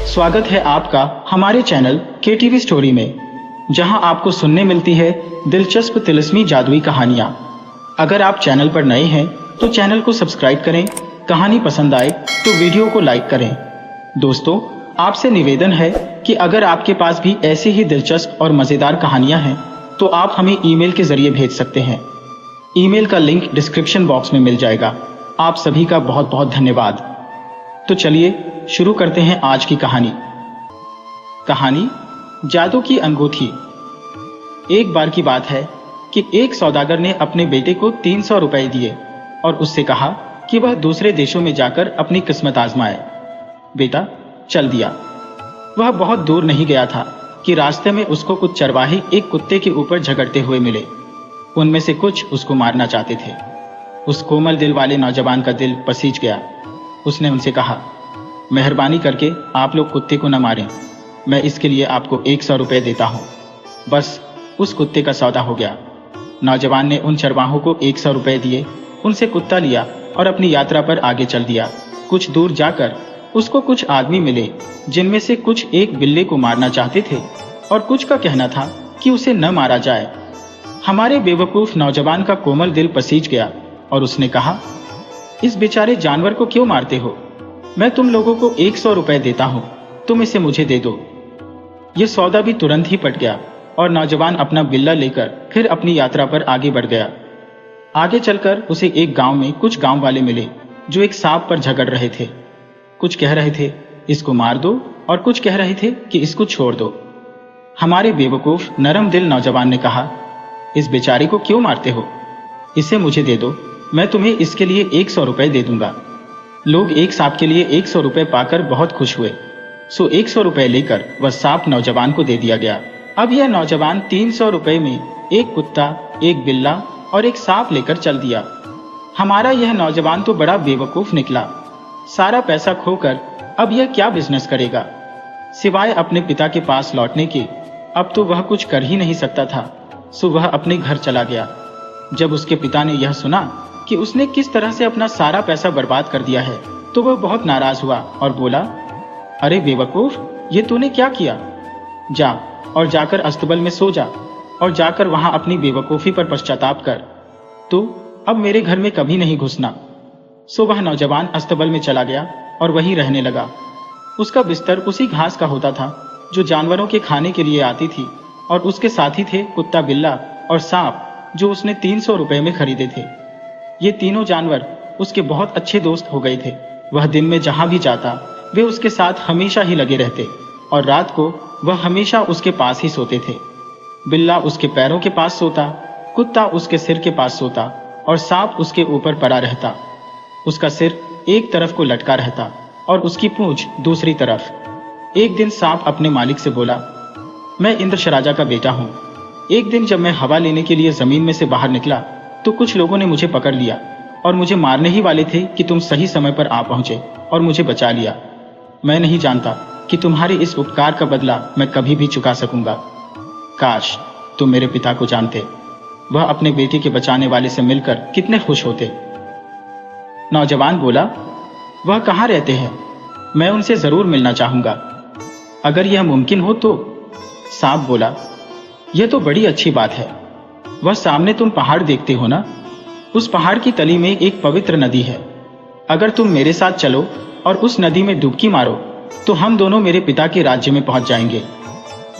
स्वागत है आपका हमारे चैनल KTV स्टोरी में, जहां आपको सुनने मिलती है दिलचस्प तिलिस्मी जादुई कहानियां। अगर आप चैनल पर नए हैं तो चैनल को सब्सक्राइब करें, कहानी पसंद आए तो वीडियो को लाइक करें। दोस्तों, आपसे निवेदन है कि अगर आपके पास भी ऐसी ही दिलचस्प और मज़ेदार कहानियां हैं तो आप हमें ईमेल के जरिए भेज सकते हैं। ईमेल का लिंक डिस्क्रिप्शन बॉक्स में मिल जाएगा। आप सभी का बहुत बहुत धन्यवाद। तो चलिए शुरू करते हैं आज की कहानी। कहानी जादू की अंगूठी। एक बार की बात है कि एक सौदागर ने अपने बेटे को 300 रुपए दिए और उससे कहा कि वह दूसरे देशों में जाकर अपनी किस्मत आजमाए। बेटा चल दिया। वह बहुत दूर नहीं गया था कि रास्ते में उसको कुछ चरवाही एक कुत्ते के ऊपर झगड़ते हुए मिले। उनमें से कुछ उसको मारना चाहते थे। उस कोमल दिल वाले नौजवान का दिल पसीज गया। उसने उनसे कहा, मेहरबानी करके आप लोग कुत्ते को न मारें, मैं इसके लिए आपको 100 रुपये देता हूँ। बस उस कुत्ते का सौदा हो गया। नौजवान ने उन चरवाहों को 100 रुपये दिए, उनसे कुत्ता लिया और अपनी यात्रा पर आगे चल दिया। कुछ दूर जाकर उसको कुछ आदमी मिले, जिनमें से कुछ एक बिल्ली को मारना चाहते थे और कुछ का कहना था कि उसे न मारा जाए। हमारे बेवकूफ़ नौजवान का कोमल दिल पसीज गया और उसने कहा, इस बेचारे जानवर को क्यों मारते हो? मैं तुम लोगों को 100 रुपये देता हूँ, तुम इसे मुझे दे दो। ये सौदा भी तुरंत ही पट गया और नौजवान अपना बिल्ला लेकर फिर अपनी यात्रा पर आगे बढ़ गया। आगे चलकर उसे एक गांव में कुछ गांव वाले मिले जो एक सांप पर झगड़ रहे थे। कुछ कह रहे थे इसको मार दो और कुछ कह रहे थे कि इसको छोड़ दो। हमारे बेवकूफ़ नरम दिल नौजवान ने कहा, इस बेचारे को क्यों मारते हो? इसे मुझे दे दो, मैं तुम्हें इसके लिए 100 रुपये दे दूंगा। लोग एक सांप के लिए 100 रुपये पाकर बहुत खुश हुए। सो 100 रुपये लेकर वह सांप नौजवान को दे दिया गया। अब यह नौजवान 300 रुपये में एक कुत्ता, एक बिल्ला और एक सांप लेकर चल दिया। हमारा यह नौजवान तो बड़ा बेवकूफ़ निकला। सारा पैसा खोकर अब यह क्या बिजनेस करेगा? सिवाय अपने पिता के पास लौटने के अब तो वह कुछ कर ही नहीं सकता था। सो वह अपने घर चला गया। जब उसके पिता ने यह सुना कि उसने किस तरह से अपना सारा पैसा बर्बाद कर दिया है तो वह बहुत नाराज हुआ और बोला, अरे बेवकूफ़, ये तूने क्या किया? जा और जाकर अस्तबल में सो जा और जाकर वहां अपनी बेवकूफ़ी पर पश्चाताप कर। तो अब मेरे घर में कभी नहीं घुसना। सो वह नौजवान अस्तबल में चला गया और वहीं रहने लगा। उसका बिस्तर उसी घास का होता था जो जानवरों के खाने के लिए आती थी और उसके साथी थे कुत्ता, बिल्ला और सांप जो उसने 300 रुपये में खरीदे थे। ये तीनों जानवर उसके बहुत अच्छे दोस्त हो गए थे। वह दिन में जहां भी जाता वे उसके साथ हमेशा ही लगे रहते और रात को वह हमेशा उसके पास ही सोते थे। बिल्ला उसके पैरों के पास सोता, कुत्ता उसके सिर के पास सोता और सांप उसके ऊपर पड़ा रहता। उसका सिर एक तरफ को लटका रहता और उसकी पूंछ दूसरी तरफ। एक दिन सांप अपने मालिक से बोला, मैं इंद्रशराजा का बेटा हूँ। एक दिन जब मैं हवा लेने के लिए जमीन में से बाहर निकला तो कुछ लोगों ने मुझे पकड़ लिया और मुझे मारने ही वाले थे कि तुम सही समय पर आ पहुंचे और मुझे बचा लिया। मैं नहीं जानता कि तुम्हारे इस उपकार का बदला मैं कभी भी चुका सकूंगा। काश तुम मेरे पिता को जानते, वह अपने बेटे के बचाने वाले से मिलकर कितने खुश होते। नौजवान बोला, वह कहाँ रहते हैं? मैं उनसे जरूर मिलना चाहूंगा, अगर यह मुमकिन हो तो। सांप बोला, यह तो बड़ी अच्छी बात है। वह सामने तुम पहाड़ देखते हो ना, उस पहाड़ की तली में एक पवित्र नदी है। अगर तुम मेरे साथ चलो और उस नदी में डुबकी मारो तो हम दोनों मेरे पिता के राज्य में पहुंच जाएंगे।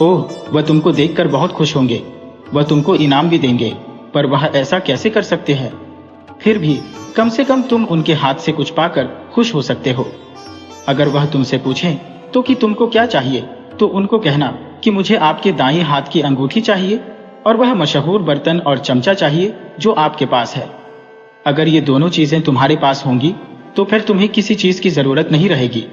ओह, वह तुमको देखकर बहुत खुश होंगे। वह तुमको इनाम भी देंगे, पर वह ऐसा कैसे कर सकते हैं? फिर भी कम से कम तुम उनके हाथ से कुछ पाकर खुश हो सकते हो। अगर वह तुमसे पूछें तो कि तुमको क्या चाहिए, तो उनको कहना कि मुझे आपके दाएं हाथ की अंगूठी चाहिए और वह मशहूर बर्तन और चमचा चाहिए जो आपके पास है। अगर ये दोनों चीजें तुम्हारे पास होंगी तो फिर तुम्हें किसी चीज की जरूरत नहीं रहेगी,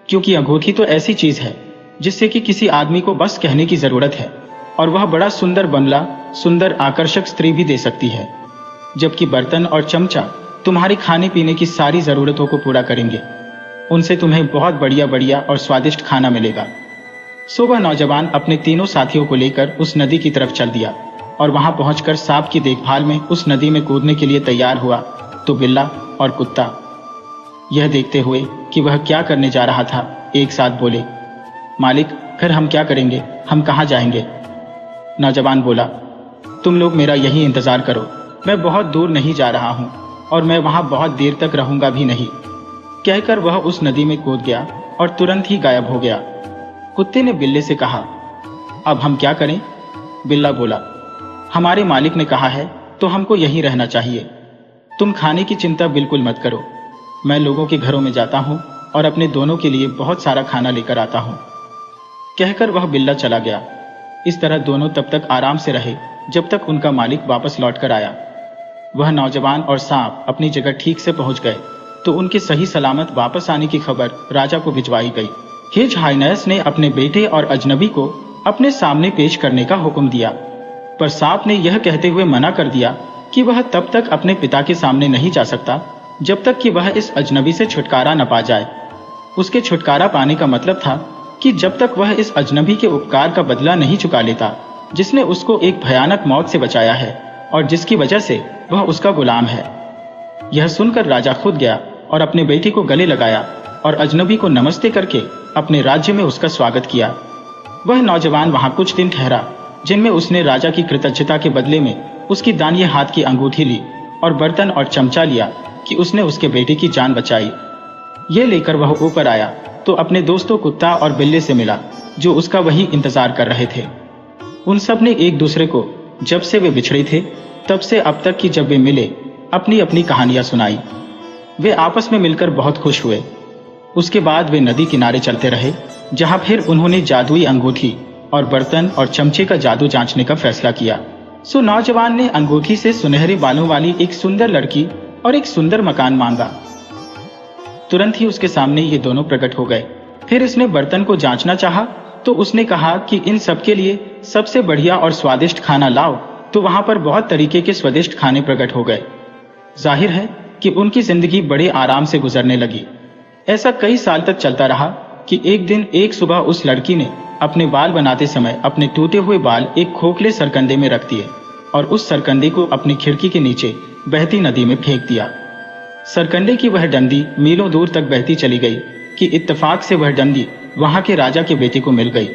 क्योंकि अंगूठी तो ऐसी चीज है जिससे कि किसी आदमी को बस कहने की जरूरत है और वह बड़ा सुंदर बंगला, सुंदर आकर्षक स्त्री भी दे सकती है, जबकि बर्तन और चमचा तुम्हारे खाने पीने की सारी जरूरतों को पूरा करेंगे। उनसे तुम्हें बहुत बढ़िया बढ़िया और स्वादिष्ट खाना मिलेगा। सो वह नौजवान अपने तीनों साथियों को लेकर उस नदी की तरफ चल दिया और वहां पहुंचकर सांप की देखभाल में उस नदी में कूदने के लिए तैयार हुआ तो बिल्ला और कुत्ता यह देखते हुए कि वह क्या करने जा रहा था, एक साथ बोले, मालिक फिर हम क्या करेंगे, हम कहाँ जाएंगे? नौजवान बोला, तुम लोग मेरा यही इंतजार करो, मैं बहुत दूर नहीं जा रहा हूँ और मैं वहाँ बहुत देर तक रहूंगा भी नहीं। कहकर वह उस नदी में कूद गया और तुरंत ही गायब हो गया। कुत्ते ने बिल्ली से कहा, अब हम क्या करें? बिल्ला बोला, हमारे मालिक ने कहा है तो हमको यहीं रहना चाहिए। तुम खाने की चिंता बिल्कुल मत करो, मैं लोगों के घरों में जाता हूँ और अपने दोनों के लिए बहुत सारा खाना लेकर आता हूँ। कहकर वह बिल्ला चला गया। इस तरह दोनों तब तक आराम से रहे जब तक उनका मालिक वापस लौट कर आया। वह नौजवान और सांप अपनी जगह ठीक से पहुंच गए तो उनके सही सलामत वापस आने की खबर राजा को भिजवाई गई। हिज हाइनेस ने अपने बेटे और अजनबी को अपने सामने पेश करने का हुक्म दिया, पर सांप ने यह कहते हुए मना कर दिया कि वह तब तक अपने पिता के सामने नहीं जा सकता जब तक कि वह इस अजनबी से छुटकारा न पा जाए। उसके छुटकारा पाने का मतलब था कि जब तक वह इस अजनबी के उपकार का बदला नहीं चुका लेता जिसने उसको एक भयानक मौत से बचाया है और जिसकी वजह से वह उसका गुलाम है। यह सुनकर राजा खुद गया और अपने बेटे को गले लगाया और अजनबी को नमस्ते करके अपने राज्य में उसका स्वागत किया। वह नौजवान वहां कुछ दिन ठहरा, जिनमें उसने राजा की कृतज्ञता के बदले में उसकी दाहिने हाथ की अंगूठी ली और बर्तन और चमचा लिया कि उसने उसके बेटे की जान बचाई। ये लेकर वह ऊपर आया तो अपने दोस्तों कुत्ता और बिल्ली से मिला जो उसका वही इंतजार कर रहे थे। उन सब ने एक दूसरे को जब से वे बिछड़े थे तब से अब तक की जब वे मिले अपनी अपनी कहानियां सुनाई। वे आपस में मिलकर बहुत खुश हुए। उसके बाद वे नदी किनारे चलते रहे जहां फिर उन्होंने जादुई अंगूठी और बर्तन और चमचे का जादू जांचने का फैसला किया। सो नौजवान ने अंगूठी से सुनहरे बालों वाली एक सुंदर लड़की और एक सुंदर मकान मांगा। तुरंत ही उसके सामने ये दोनों प्रकट हो गए। फिर इसने बर्तन को जांचना चाहा तो उसने कहा कि इन सबके लिए सबसे बढ़िया और स्वादिष्ट खाना लाओ, तो वहां पर बहुत तरीके के स्वादिष्ट खाने प्रकट हो गए। जाहिर है कि उनकी जिंदगी बड़े आराम से गुजरने लगी। ऐसा कई साल तक चलता रहा कि एक दिन एक सुबह उस लड़की ने अपने बाल बनाते समय अपने टूटे हुए बाल एक खोखले सरकंदे में रख दिए और उस सरकंदे को अपनी खिड़की के नीचे बहती नदी में फेंक दिया। सरकंडे की वह डंडी मीलों दूर तक बहती चली गई कि इत्तेफाक से वह डंडी वहां के राजा के बेटे को मिल गई।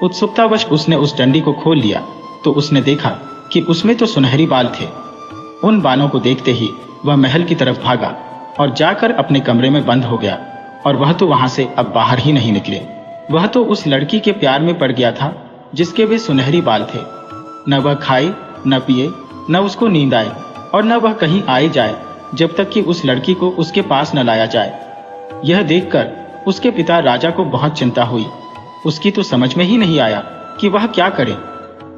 उत्सुकतावश उसने उस डंडी को खोल लिया तो उसने देखा कि उसमें तो सुनहरी बाल थे। उन बालों को देखते ही वह महल की तरफ भागा और जाकर अपने कमरे में बंद हो गया और वह तो वहां से अब बाहर ही नहीं निकले। वह तो उस लड़की के प्यार में पड़ गया था जिसके वे सुनहरी बाल थे। न वह खाए न पिए, न उसको नींद आए और न वह कहीं आए जाए जब तक कि उस लड़की को उसके पास न लाया जाए। यह देखकर उसके पिता राजा को बहुत चिंता हुई। उसकी तो समझ में ही नहीं आया कि वह क्या करे।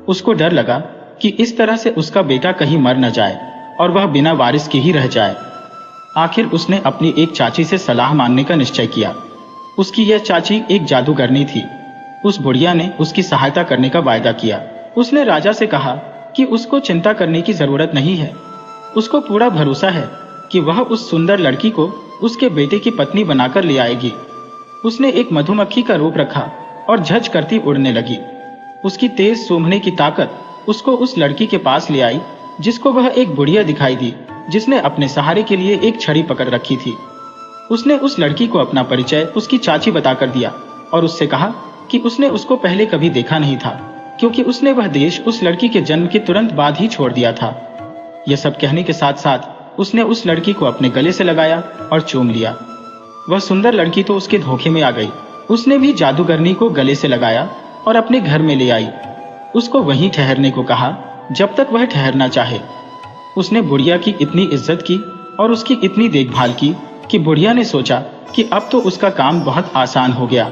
उसको डर लगा कि इस तरह से उसका बेटा कहीं मर न जाए और वह बिना वारिस के ही रह जाए। आखिर उसने अपनी एक चाची से सलाह मांगने का निश्चय किया। उसकी यह चाची एक जादूगरनी थी। उस बुढ़िया ने उसकी सहायता करने का वायदा किया। उसने राजा से कहा कि उसको चिंता करने की जरूरत नहीं है। उसको पूरा भरोसा है कि वह उस सुंदर लड़की को उसके बेटे की पत्नी बनाकर ले आएगी। उसने एक मधुमक्खी का रूप रखा और झज करती उड़ने लगी। उसकी तेज सूंघने की ताकत उसको उस लड़की के पास ले आई जिसको वह एक बुढ़िया दिखाई दी जिसने अपने सहारे के लिए एक छड़ी पकड़ रखी थी। उसने उस लड़की को अपना परिचय उसकी चाची बताकर दिया और उससे कहा कि उसने उसको पहले कभी देखा नहीं था क्योंकि उसने वह देश उस लड़की के जन्म के तुरंत बाद ही छोड़ दिया था। यह सब कहने के साथ साथ उसने उस लड़की को अपने गले से लगाया और चूम लिया। वह सुंदर लड़की तो उसके धोखे में आ गई। उसने भी जादूगरनी को गले से लगाया और अपने घर में ले आई। उसको वहीं ठहरने को कहा जब तक वह ठहरना चाहे। उसने बुढ़िया की इतनी इज्जत की और उसकी इतनी देखभाल की कि बुढ़िया ने सोचा कि अब तो उसका काम बहुत आसान हो गया।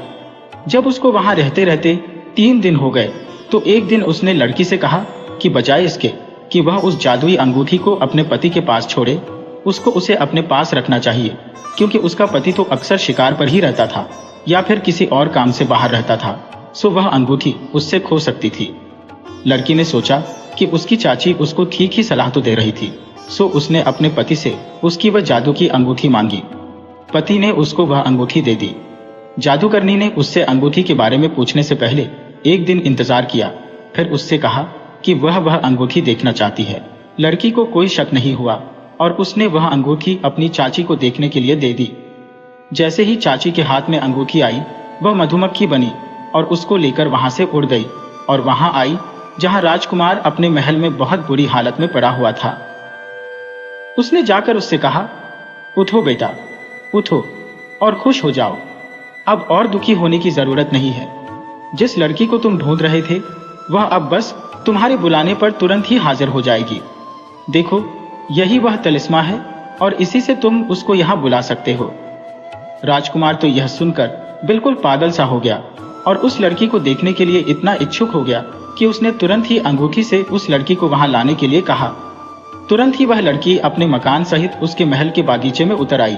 जब उसको वहां रहते रहते 3 दिन हो गए तो एक दिन उसने लड़की से कहा कि बजाय इसके कि वह उस जादुई अंगूठी को अपने पति के पास छोड़े, उसको उसे अपने पास रखना चाहिए क्योंकि उसका पति तो अक्सर शिकार पर ही रहता था या फिर किसी और काम से बाहर रहता था, सो वह अंगूठी उससे खो सकती थी। लड़की ने सोचा कि उसकी चाची उसको ठीक ही सलाह तो दे रही थी, सो उसने अपने पति से उसकी वह जादू की अंगूठी मांगी। पति ने उसको वह अंगूठी दे दी। जादूगरनी ने उससे अंगूठी के बारे में पूछने से पहले एक दिन इंतजार किया, फिर उससे कहा कि वह अंगूठी देखना चाहती है। लड़की को कोई शक नहीं हुआ और उसने वह अंगूठी अपनी चाची को देखने के लिए दे दी। जैसे ही चाची के हाथ में अंगूठी आई, वह मधुमक्खी बनी और उसको लेकर वहां से उड़ गई और वहां आई जहां राजकुमार अपने महल में बहुत बुरी हालत में पड़ा हुआ था। उसने जाकर उससे कहा, उठो बेटा, उठो और खुश हो जाओ। अब और दुखी होने की जरूरत नहीं है। जिस लड़की को तुम ढूंढ रहे थे वह अब बस तुम्हारे बुलाने पर तुरंत ही हाजिर हो जाएगी। देखो, यही वह तिलिस्मा है और इसी से तुम उसको यहां बुला सकते हो। राजकुमार तो यह सुनकर बिल्कुल पागल सा हो गया और उस लड़की को देखने के लिए इतना इच्छुक हो गया कि उसने तुरंत ही अंगूठी से उस लड़की को वहां लाने के लिए कहा। तुरंत ही वह लड़की अपने मकान सहित उसके महल के बागीचे में उतर आई।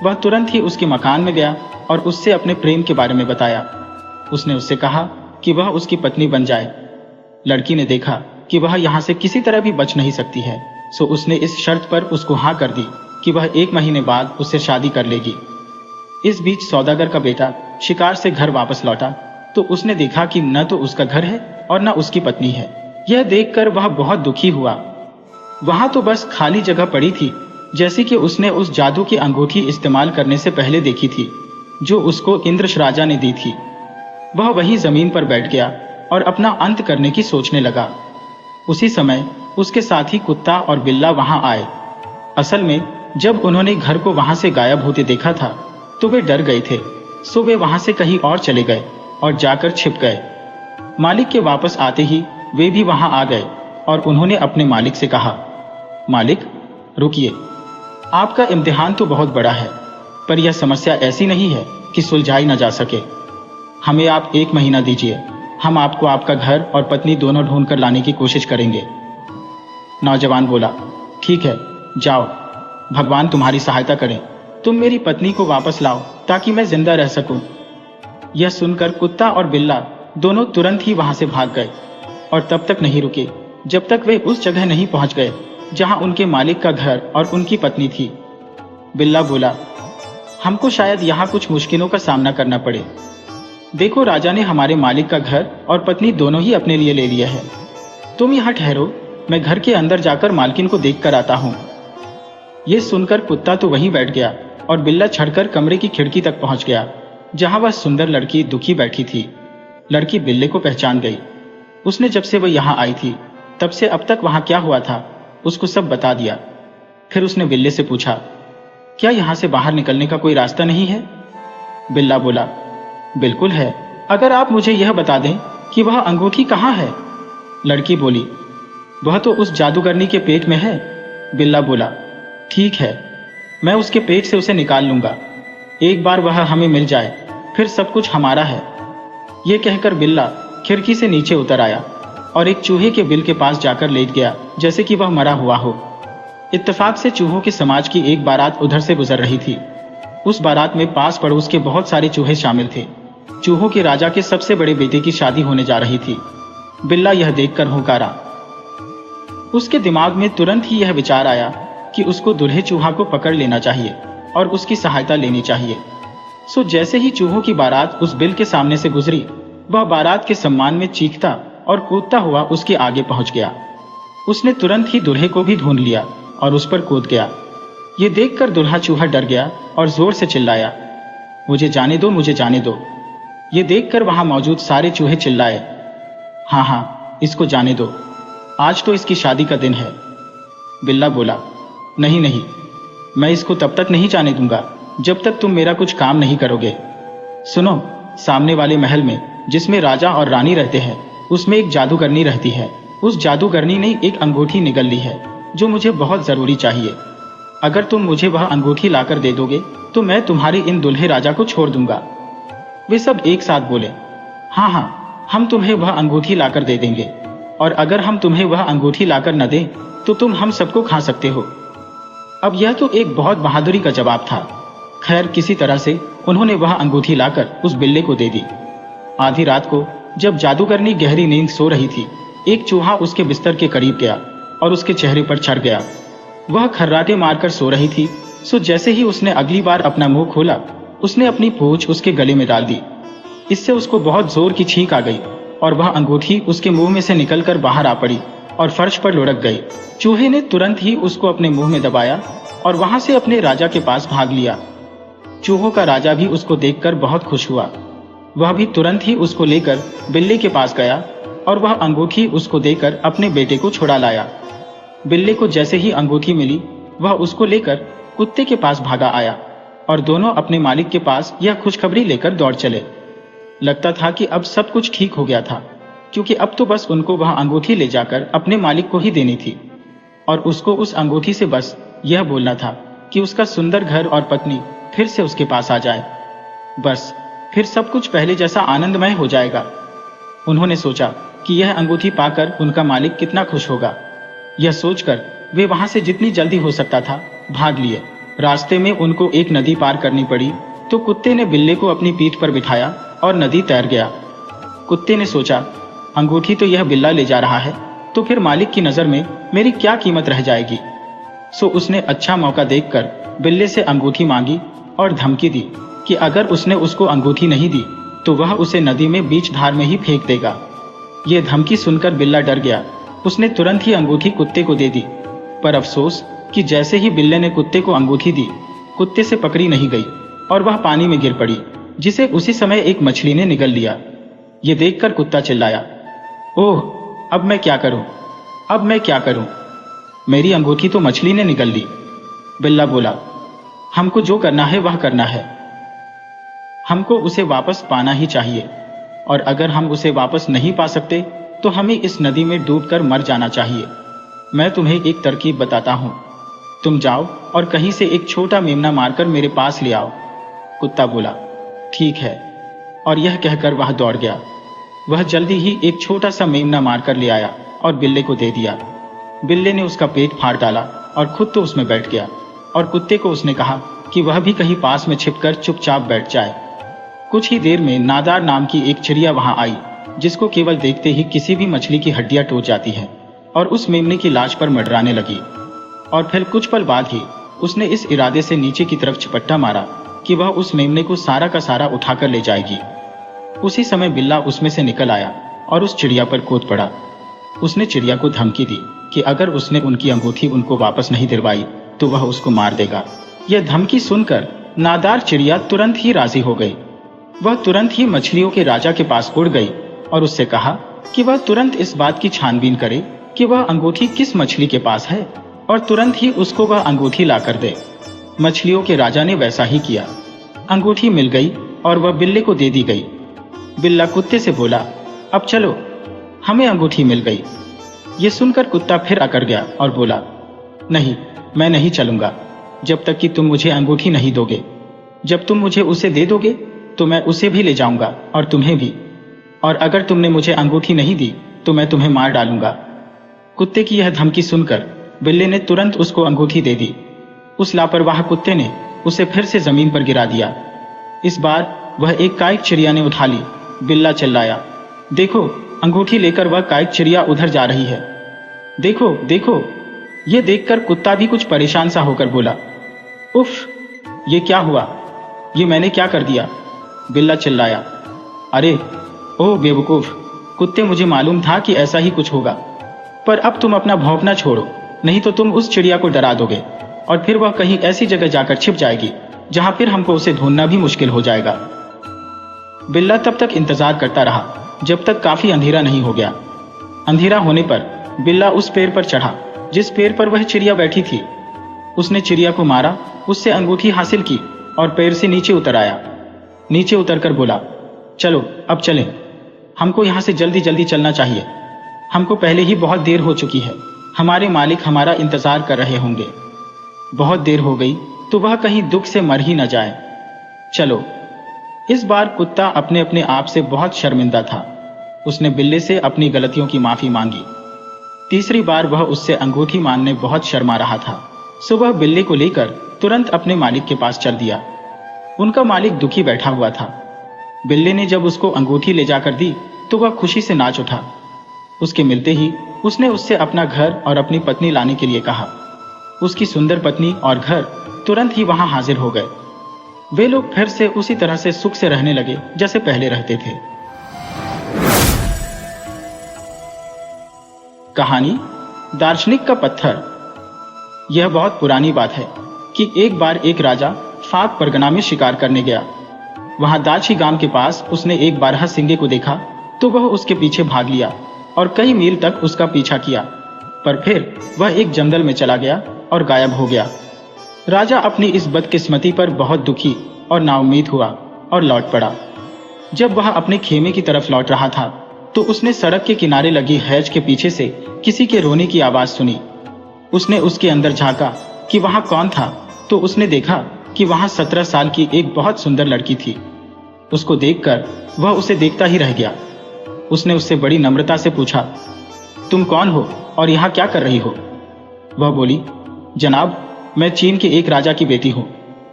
वह तुरंत ही उसके मकान में गया और उससे अपने प्रेम के बारे में बताया। उसने उससे कहा कि वह उसकी पत्नी बन जाए। लड़की ने देखा कि वह यहाँ से किसी तरह भी बच नहीं सकती है, सो उसने इस शर्त पर उसको हाँ कर दी कि वह 1 महीने बाद उससे शादी कर लेगी। इस बीच सौदागर का बेटा शिकार से घर वापस लौटा तो उसने देखा कि न तो उसका घर है और न उसकी पत्नी है। यह देखकर वह बहुत दुखी हुआ। वहां तो बस खाली जगह पड़ी थी, जैसी कि उसने उस जादू की अंगूठी इस्तेमाल करने से पहले देखी थी, जो उसको इंद्रश राजा ने दी थी। वह वहीं जमीन पर बैठ गया और अपना अंत करने की सोचने लगा। उसी समय उसके साथी कुत्ता और बिल्ला वहां आए। असल में जब उन्होंने घर को वहां से गायब होते देखा था तो वे डर गए थे, सो वे वहां से कहीं और चले गए और जाकर छिप गए। मालिक के वापस आते ही वे भी वहां आ गए और उन्होंने अपने मालिक से कहा, मालिक रुकिए, आपका इम्तिहान तो बहुत बड़ा है, पर यह समस्या ऐसी नहीं है कि सुलझाई न जा सके। हमें आप 1 महीना दीजिए, हम आपको आपका घर और पत्नी दोनों ढूंढ कर लाने की कोशिश करेंगे। नौजवान बोला, ठीक है, जाओ, भगवान तुम्हारी सहायता करें। तुम मेरी पत्नी को वापस लाओ ताकि मैं जिंदा रह सकूं। यह सुनकर कुत्ता और बिल्ला दोनों तुरंत ही वहां से भाग गए और तब तक नहीं रुके जब तक वे उस जगह नहीं पहुंच गए जहां उनके मालिक का घर और उनकी पत्नी थी। बिल्ला बोला, हमको शायद यहाँ कुछ मुश्किलों का सामना करना पड़े। देखो, राजा ने हमारे मालिक का घर और पत्नी दोनों ही अपने लिए ले लिया है। तुम यहाँ ठहरो, मैं घर के अंदर जाकर मालकिन को देख कर आता हूँ। ये सुनकर कुत्ता तो वहीं बैठ गया और बिल्ला चढ़कर कमरे की खिड़की तक पहुंच गया जहां वह सुंदर लड़की दुखी बैठी थी। लड़की बिल्ले को पहचान गई। उसने जब से वह यहाँ आई थी तब से अब तक वहां क्या हुआ था उसको सब बता दिया। फिर उसने बिल्ले से पूछा, क्या यहाँ से बाहर निकलने का कोई रास्ता नहीं है? बिल्ला बोला, बिल्कुल है, अगर आप मुझे यह बता दें कि वह अंगूठी कहाँ है। लड़की बोली, वह तो उस जादूगरनी के पेट में है। बिल्ला बोला, ठीक है, मैं उसके पेट से उसे निकाल लूंगा। एक बार वह हमें मिल जाए फिर सब कुछ हमारा है। यह कहकर बिल्ला खिड़की से नीचे उतर आया और एक चूहे के बिल के पास जाकर लेट गया जैसे कि वह मरा हुआ हो। इत्तेफाक से चूहों के समाज की एक बारात उधर से गुजर रही थी। उस बारात में पास पड़ोस के बहुत सारे चूहे शामिल थे। चूहों के राजा के सबसे बड़े बेटे की शादी होने जा रही थी। बिल्ला यह देखकर हुंकारा। उसके दिमाग में तुरंत ही यह विचार आया कि उसको दूल्हे चूहा को पकड़ लेना चाहिए और उसकी सहायता लेनी चाहिए। सो जैसे ही चूहों की बारात उस बिल के सामने से गुजरी, वह बारात के सम्मान में चीखता और कूदता हुआ उसके आगे पहुंच गया। उसने तुरंत ही दूल्हे को भी ढूंढ लिया और उस पर कूद गया। ये देखकर दूल्हा चूहा डर गया और जोर से चिल्लाया, मुझे जाने दो, मुझे जाने दो। ये देखकर वहां मौजूद सारे चूहे चिल्लाए, हाँ हाँ, इसको जाने दो, आज तो इसकी शादी का दिन है। बिल्ला बोला, नहीं नहीं, मैं इसको तब तक नहीं जाने दूंगा जब तक तुम मेरा कुछ काम नहीं करोगे। सुनो, सामने वाले महल में जिसमें राजा और रानी रहते हैं उसमें एक जादूगरनी रहती है। उस जादूगरनी ने एक अंगूठी निगल ली है जो मुझे बहुत जरूरी चाहिए। अगर तुम मुझे वह अंगूठी लाकर दे दोगे तो मैं तुम्हारे इन दुल्हे राजा को छोड़ दूंगा। वे सब एक साथ बोले, हाँ हाँ, हम तुम्हें वह अंगूठी लाकर दे देंगे, और अगर हम तुम्हें वह अंगूठी लाकर न दें तो तुम हम सबको खा सकते हो। अब यह तो एक बहुत बहादुरी का जवाब था। खैर, किसी तरह से उन्होंने वह अंगूठी लाकर उस बिल्ले को दे दी। आधी रात को जब जादूगरनी गहरी नींद सो रही थी, एक चूहा उसके बिस्तर के करीब गया और उसके चेहरे पर चढ़ गया। वह खर्राटे मारकर सो रही थी, सो जैसे ही उसने अगली बार अपना मुंह खोला, उसने अपनी पूंछ उसके गले में डाल दी। इससे उसको बहुत जोर की छींक आ गई और वह अंगूठी उसके मुंह में से निकलकर बाहर आ पड़ी और फर्श पर लुढ़क गई। चूहे ने तुरंत ही उसको अपने मुंह में दबाया और वहां से अपने राजा के पास भाग लिया। चूहों का राजा भी उसको देखकर बहुत खुश हुआ। वह भी तुरंत ही उसको लेकर बिल्ली के पास गया और वह अंगूठी उसको देकर अपने बेटे को छुड़ा लाया। बिल्ली को जैसे ही अंगूठी मिली, वह उसको लेकर कुत्ते के पास भागा आया और दोनों अपने मालिक के पास यह खुशखबरी लेकर दौड़ चले। लगता था कि अब सब कुछ ठीक हो गया था, क्योंकि अब तो बस उनको वह अंगूठी ले जाकर अपने मालिक को ही देनी थी और उसको उस अंगूठी से बस यह बोलना था कि उसका सुंदर घर और पत्नी फिर से उसके पास आ जाए। बस फिर सब कुछ पहले जैसा आनंदमय हो जाएगा। उन्होंने सोचा कि यह अंगूठी पाकर उनका मालिक कितना खुश होगा। यह सोचकर वे वहां से जितनी जल्दी हो सकता था भाग लिए। रास्ते में उनको एक नदी पार करनी पड़ी तो कुत्ते ने बिल्ली को अपनी पीठ पर बिठाया और नदी तैर गया। कुत्ते ने सोचा, अंगूठी तो यह बिल्ला ले जा रहा है, तो फिर मालिक की नजर में मेरी क्या कीमत रह जाएगी। सो उसने अच्छा मौका देखकर बिल्ले से अंगूठी मांगी और धमकी दी कि अगर उसने उसको अंगूठी नहीं दी तो वह उसे नदी में बीच धार में ही फेंक देगा। ये धमकी सुनकर बिल्ला डर गया। उसने तुरंत ही अंगूठी कुत्ते को दे दी, पर अफसोस कि जैसे ही बिल्ले ने कुत्ते को अंगूठी दी, कुत्ते से पकड़ी नहीं गई और वह पानी में गिर पड़ी, जिसे उसी समय एक मछली ने निगल लिया। ये देखकर कुत्ता चिल्लाया, ओह, अब मैं क्या करूं? अब मैं क्या करूं? मेरी अंगूठी तो मछली ने निगल ली। बिल्ला बोला, हमको जो करना है वह करना है। हमको उसे वापस पाना ही चाहिए, और अगर हम उसे वापस नहीं पा सकते तो हमें इस नदी में डूबकर मर जाना चाहिए। मैं तुम्हें एक तरकीब बताता हूं, तुम जाओ और कहीं से एक छोटा मेमना मारकर मेरे पास ले आओ। कुत्ता बोला, ठीक है, और यह कहकर वह दौड़ गया। वह जल्दी ही एक छोटा सा मेमना मारकर ले आया और बिल्ले को दे दिया। बिल्ले ने उसका पेट फाड़ डाला और खुद तो उसमें बैठ गया, और कुत्ते को उसने कहा कि वह भी कहीं पास में छिपकर चुपचाप बैठ जाए। कुछ ही देर में नादार नाम की एक चिड़िया वहां आई, जिसको केवल देखते ही किसी भी मछली की हड्डियां टूट जाती है, और उस मेमने की लाश पर मंडराने लगी। और फिर कुछ पल बाद ही उसने इस इरादे से नीचे की तरफ झपट्टा मारा कि वह उस मेमने को सारा का सारा उठाकर ले जाएगी। उसी समय बिल्ला उसमें से निकल आया और उस चिड़िया पर कूद पड़ा। उसने चिड़िया को धमकी दी कि अगर उसने उनकी अंगूठी उनको वापस नहीं दिलवाई तो वह उसको मार देगा। यह धमकी सुनकर नादार चिड़िया तुरंत ही राजी हो गई। वह तुरंत ही मछलियों के राजा के पास उड़ गई और उससे कहा कि वह तुरंत इस बात की छानबीन करे कि वह अंगूठी किस मछली के पास है और तुरंत ही उसको वह अंगूठी ला कर दे। मछलियों के राजा ने वैसा ही किया। अंगूठी मिल गई और वह बिल्ले को दे दी गई। बिल्ला कुत्ते से बोला, अब चलो, हमें अंगूठी मिल गई। ये सुनकर कुत्ता फिर अकड़ गया और बोला, नहीं, मैं नहीं चलूंगा जब तक कि तुम मुझे अंगूठी नहीं दोगे। जब तुम मुझे उसे दे दोगे तो मैं उसे भी ले जाऊंगा और तुम्हें भी, और अगर तुमने मुझे अंगूठी नहीं दी तो मैं तुम्हें मार डालूंगा। कुत्ते की यह धमकी सुनकर बिल्ले ने तुरंत उसको अंगूठी दे दी। उस लापरवाह कुत्ते ने उसे फिर से जमीन पर गिरा दिया। इस बार वह एक काइट चिड़िया ने उठा ली। बिल्ला चिल्लाया, देखो, अंगूठी लेकर वह काइट चिड़िया उधर जा रही है। देखो देखो। यह देखकर कुत्ता भी कुछ परेशान सा होकर बोला, उफ, ये क्या हुआ? ये मैंने क्या कर दिया? बिल्ला चिल्लाया, अरे ओह बेवकूफ कुत्ते, मुझे मालूम था कि ऐसा ही कुछ होगा, पर अब तुम अपना भौंकना छोड़ो, नहीं तो तुम उस चिड़िया को डरा दोगे और फिर वह कहीं ऐसी जगह जाकर छिप जाएगी जहां फिर हमको उसे ढूंढना भी मुश्किल हो जाएगा। बिल्ला तब तक इंतजार करता रहा जब तक काफी अंधेरा नहीं हो गया। अंधेरा होने पर बिल्ला उस पेड़ पर चढ़ा जिस पेड़ पर वह चिड़िया बैठी थी। उसने चिड़िया को मारा, उससे अंगूठी हासिल की और पेड़ से नीचे उतर आया। नीचे उतरकर बोला, चलो अब चलें, हमको यहाँ से जल्दी जल्दी चलना चाहिए। हमको पहले ही बहुत देर हो चुकी है, हमारे मालिक हमारा इंतजार कर रहे होंगे। बहुत देर हो गई तो वह कहीं दुख से मर ही न जाए। चलो। इस बार कुत्ता अपने अपने आप से बहुत शर्मिंदा था। उसने बिल्ले से अपनी गलतियों की माफी मांगी। तीसरी बार वह उससे अंगूठी मांगने बहुत शर्मा रहा था, सो वह बिल्ले को लेकर तुरंत अपने मालिक के पास चल दिया। उनका मालिक दुखी बैठा हुआ था। बिल्ले ने जब उसको अंगूठी ले जाकर दी तो वह खुशी से नाच उठा। उसके मिलते ही उसने उससे अपना घर और अपनी पत्नी लाने के लिए कहा। उसकी सुंदर पत्नी और घर तुरंत ही वहां हाजिर हो गए। वे लोग फिर से उसी तरह से सुख से रहने लगे जैसे पहले रहते थे। कहानी दार्शनिक का पत्थर। यह बहुत पुरानी बात है कि एक बार एक राजा फाक परगना में शिकार करने गया। वहां दाची गांव के पास उसने एक बारहा सिंगे को देखा तो वह उसके पीछे भाग लिया और कई मील तक उसका पीछा किया, पर फिर वह एक जंगल में चला गया और गायब हो गया। राजा अपनी इस बदकिस्मती पर बहुत दुखी और नाउम्मीद हुआ और लौट पड़ा। जब वह अपने खेमे की तरफ लौट रहा था तो उसने सड़क के किनारे लगी हैज के पीछे से किसी के रोने की आवाज सुनी। उसने उसके अंदर झांका कि वहां कौन था तो उसने देखा कि वहां 17 साल की एक बहुत सुंदर लड़की थी। उसको देखकर वह उसे देखता ही रह गया। उसने उससे बड़ी नम्रता से पूछा, तुम कौन हो और यहाँ क्या कर रही हो? वह बोली, जनाब, मैं चीन के एक राजा की बेटी हूँ।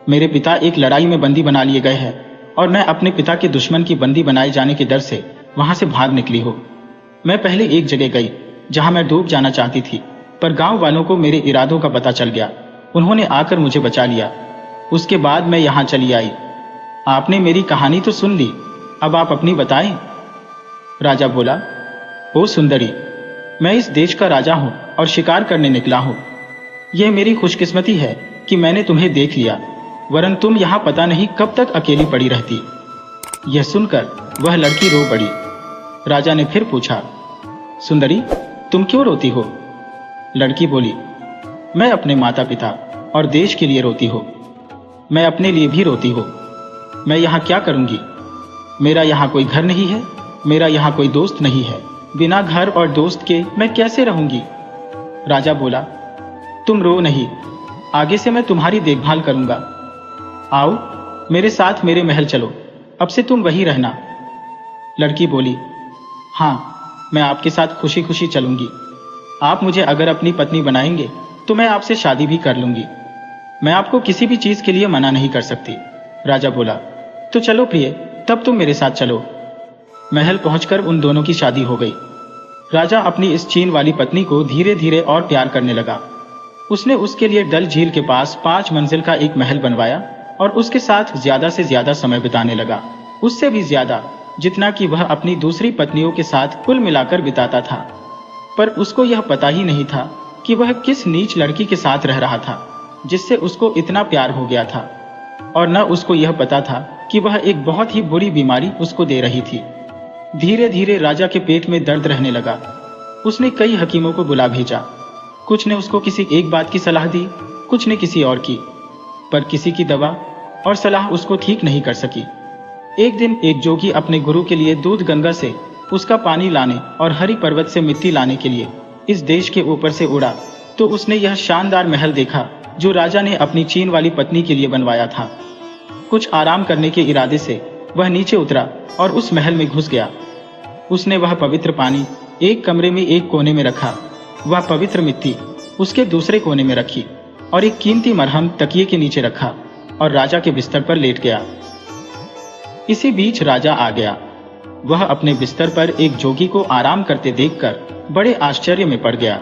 मेरे पिता एक लड़ाई में बंदी बना लिए गए हैं और मैं अपने पिता के दुश्मन की बंदी बनाए जाने के डर से वहां से भाग निकली हूँ। मैं पहले एक जगह गई जहां मैं डूब जाना चाहती थी, पर गांव वालों को मेरे इरादों का पता चल गया। उन्होंने आकर मुझे बचा लिया। उसके बाद मैं यहाँ चली आई। आपने मेरी कहानी तो सुन ली, अब आप अपनी बताएं। राजा बोला, ओ सुंदरी, मैं इस देश का राजा हूँ और शिकार करने निकला हूँ। यह मेरी खुशकिस्मती है कि मैंने तुम्हें देख लिया, वरन तुम यहाँ पता नहीं कब तक अकेली पड़ी रहती। यह सुनकर वह लड़की रो पड़ी। राजा ने फिर पूछा, सुंदरी, तुम क्यों रोती हो? लड़की बोली, मैं अपने माता पिता और देश के लिए रोती हूँ। मैं अपने लिए भी रोती हूँ। मैं यहाँ क्या करूँगी? मेरा यहाँ कोई घर नहीं है, मेरा यहाँ कोई दोस्त नहीं है। बिना घर और दोस्त के मैं कैसे रहूँगी? राजा बोला, तुम रो नहीं, आगे से मैं तुम्हारी देखभाल करूँगा। आओ मेरे साथ मेरे महल चलो, अब से तुम वहीं रहना। लड़की बोली, हाँ, मैं आपके साथ खुशी खुशी चलूंगी। आप मुझे अगर अपनी पत्नी बनाएंगे तो मैं आपसे शादी भी कर लूंगी। मैं आपको किसी भी चीज के लिए मना नहीं कर सकती। राजा बोला, तो चलो प्रिय, तब तुम मेरे साथ चलो। महल पहुंचकर उन दोनों की शादी हो गई। राजा अपनी इस चीन वाली पत्नी को धीरे धीरे और प्यार करने लगा। उसने उसके लिए डल झील के पास 5 मंजिल का एक महल बनवाया और उसके साथ ज्यादा से ज्यादा समय बिताने लगा, उससे भी ज्यादा जितना कि वह अपनी दूसरी पत्नियों के साथ कुल मिलाकर बिताता था। पर उसको यह पता ही नहीं था कि वह किस नीच लड़की के साथ रह रहा था जिससे उसको इतना प्यार हो गया था, और न उसको यह पता था कि वह एक बहुत ही बुरी बीमारी उसको दे रही थी। धीरे धीरे राजा के पेट में दर्द रहने लगा। उसने कई हकीमों को बुला भेजा। कुछ ने उसको किसी एक बात की सलाह दी, कुछ ने किसी और की, पर किसी की दवा और सलाह उसको ठीक नहीं कर सकी। एक दिन एक जोगी अपने गुरु के लिए दूध गंगा से उसका पानी लाने और हरि पर्वत से मिट्टी लाने के लिए इस देश के ऊपर से उड़ा तो उसने यह शानदार महल देखा जो राजा ने अपनी चीन वाली पत्नी के लिए बनवाया था। कुछ आराम करने के इरादे से वह नीचे उतरा और उस महल में घुस गया। उसने वह पवित्र पानी एक कमरे में एक कोने में रखा, वह पवित्र मिट्टी उसके दूसरे कोने में रखी और एक कीमती मरहम तकिए के नीचे रखा और राजा के बिस्तर पर लेट गया। इसी बीच राजा आ गया। वह अपने बिस्तर पर एक जोगी को आराम करते देखकर बड़े आश्चर्य में पड़ गया।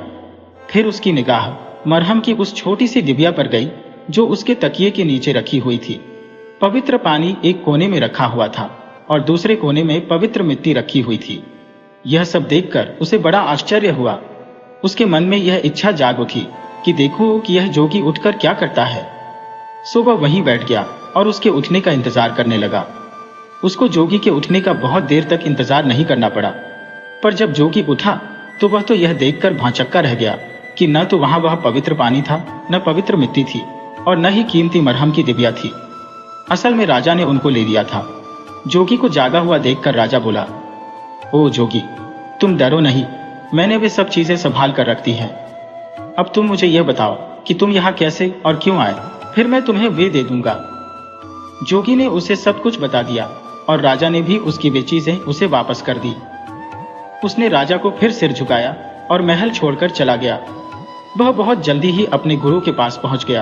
फिर उसकी निगाह मरहम की उस छोटी सी डिबिया पर गई जो उसके तकिए के नीचे रखी हुई थी। पवित्र पानी एक कोने में रखा हुआ था और दूसरे कोने में पवित्र मिट्टी रखी हुई थी। यह सब देखकर उसे बड़ा आश्चर्य हुआ। उसके मन में यह इच्छा जाग उठी कि देखो कि यह जोगी उठकर क्या करता है। सो वह वहीं बैठ गया और उसके उठने का इंतजार करने लगा। उसको जोगी के उठने का बहुत देर तक इंतजार नहीं करना पड़ा, पर जब जोगी उठा तो वह तो यह देखकर भांचक्का रह गया कि न तो वहां वह पवित्र पानी था, न पवित्र मिट्टी थी और न ही कीमती मरहम की डिबिया थी। असल में राजा ने उनको ले लिया था। जोगी को जागा हुआ देखकर राजा बोला, ओ जोगी, तुम डरो नहीं, मैंने वे सब चीजें संभाल कर रखती हैं। अब तुम मुझे यह बताओ कि तुम यहाँ कैसे और क्यों आए, फिर मैं तुम्हें वे दे दूंगा। जोगी ने उसे सब कुछ बता दिया और राजा ने भी उसकी वे चीजें उसे वापस कर दी। उसने राजा को फिर सिर झुकाया और महल छोड़कर चला गया। वह बहुत जल्दी ही अपने गुरु के पास पहुंच गया।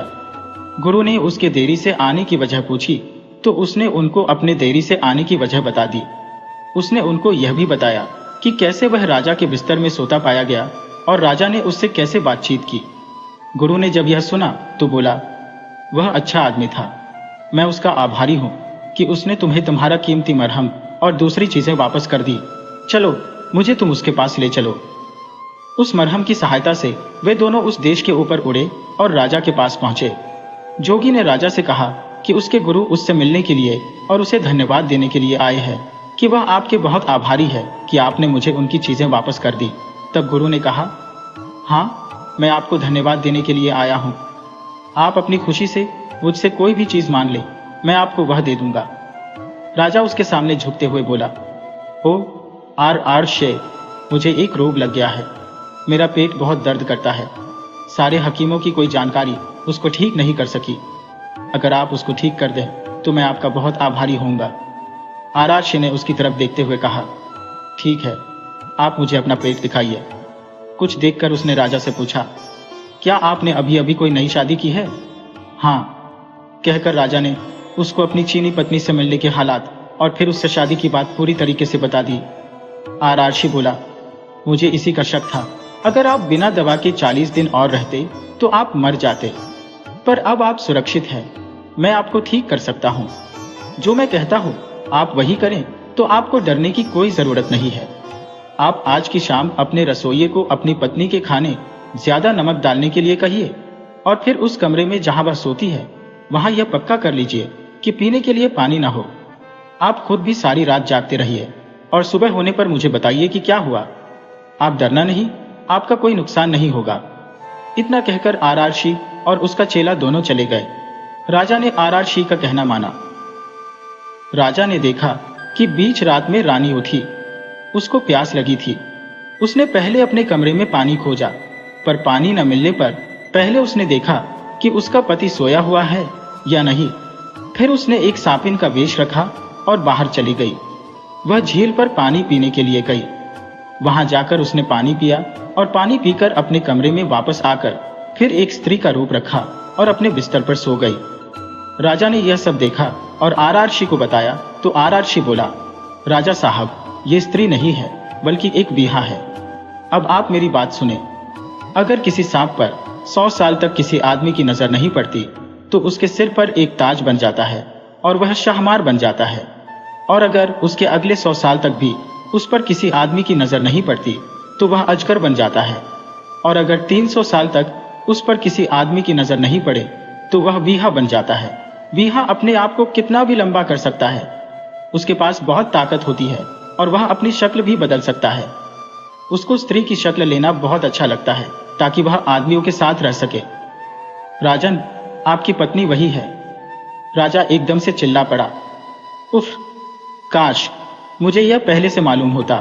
गुरु ने उसके देरी से आने की वजह पूछी तो उसने उनको अपने देरी से आने की वजह बता दी। उसने उनको यह भी बताया कि कैसे वह राजा के बिस्तर में सोता पाया गया और राजा ने उससे कैसे बातचीत की। गुरु ने जब यह सुना तो बोला, वह अच्छा आदमी था, मैं उसका आभारी हूं कि उसने तुम्हें तुम्हारा कीमती मरहम और दूसरी चीजें वापस कर दी। चलो, मुझे तुम उसके पास ले चलो। उस मरहम की सहायता से वे दोनों उस देश के ऊपर उड़े और राजा के पास पहुंचे। जोगी ने राजा से कहा कि उसके गुरु उससे मिलने के लिए और उसे धन्यवाद देने के लिए आए हैं कि वह आपके बहुत आभारी है कि आपने मुझे उनकी चीजें वापस कर दी। तब गुरु ने कहा, हाँ, मैं आपको धन्यवाद देने के लिए आया हूँ। आप अपनी खुशी से मुझसे कोई भी चीज मांग ले, मैं आपको वह दे दूंगा। राजा उसके सामने झुकते हुए बोला, ओ आर शे, मुझे एक रोग लग गया है। मेरा पेट बहुत दर्द करता है। सारे हकीमों की कोई जानकारी उसको ठीक नहीं कर सकी। अगर आप उसको ठीक कर दें तो मैं आपका बहुत आभारी होऊंगा। आर शे ने उसकी तरफ देखते हुए कहा, ठीक है, आप मुझे अपना पेट दिखाइए। कुछ देखकर उसने राजा से पूछा, क्या आपने अभी अभी कोई नई शादी की है? हाँ, कहकर राजा ने उसको अपनी चीनी पत्नी से मिलने के हालात और फिर उससे शादी की बात पूरी तरीके से बता दी। आरआरशी बोला, मुझे इसी का शक था। अगर आप बिना दवा के 40 दिन और रहते तो आप मर जाते, पर अब आप सुरक्षित हैं। मैं आपको ठीक कर सकता हूँ। जो मैं कहता हूँ आप वही करें तो आपको डरने की कोई जरूरत नहीं है। आप आज की शाम अपने रसोइये को अपनी पत्नी के खाने ज्यादा नमक डालने के लिए कहिए और फिर उस कमरे में जहां वह सोती है वहां यह पक्का कर लीजिए कि पीने के लिए पानी ना हो। आप खुद भी सारी रात जागते रहिए और सुबह होने पर मुझे बताइए कि क्या हुआ। आप डरना नहीं, आपका कोई नुकसान नहीं होगा। इतना कहकर आरआरशी और उसका चेला दोनों चले गए। राजा ने आरआरशी का कहना माना। राजा ने देखा कि बीच रात में रानी उठी। उसको प्यास लगी थी। उसने पहले अपने कमरे में पानी खोजा, पर पानी न मिलने पर पहले उसने देखा कि उसका पति सोया हुआ है या नहीं। फिर उसने एक सापिन का वेश रखा और बाहर चली गई। वह झील पर पानी पीने के लिए गई। वहां जाकर उसने पानी पिया और पानी पीकर अपने कमरे में वापस आकर फिर एक स्त्री का रूप रखा और अपने बिस्तर पर सो गई। राजा ने यह सब देखा और आरआरशी को बताया तो आरआरशी बोला, राजा साहब, ये स्त्री नहीं है बल्कि एक बीहा है। अब आप मेरी बात सुने। अगर किसी सांप पर 100 साल तक किसी आदमी की नजर नहीं पड़ती तो उसके सिर पर एक ताज बन जाता है और वह शाहमार बन जाता है। और अगर उसके अगले 100 साल तक भी उस पर किसी आदमी की नजर नहीं पड़ती तो वह अजगर बन जाता है। और अगर 300 साल तक उस पर किसी आदमी की नजर नहीं पड़े तो वह बीहा बन जाता है। बीहा अपने आप को कितना भी लंबा कर सकता है। उसके पास बहुत ताकत होती है और वह अपनी शक्ल भी बदल सकता है। उसको स्त्री की शक्ल लेना बहुत अच्छा लगता है ताकि वह आदमियों के साथ रह सके। राजन, आपकी पत्नी वही है। राजा एकदम से चिल्ला पड़ा, उफ, काश मुझे यह पहले से मालूम होता।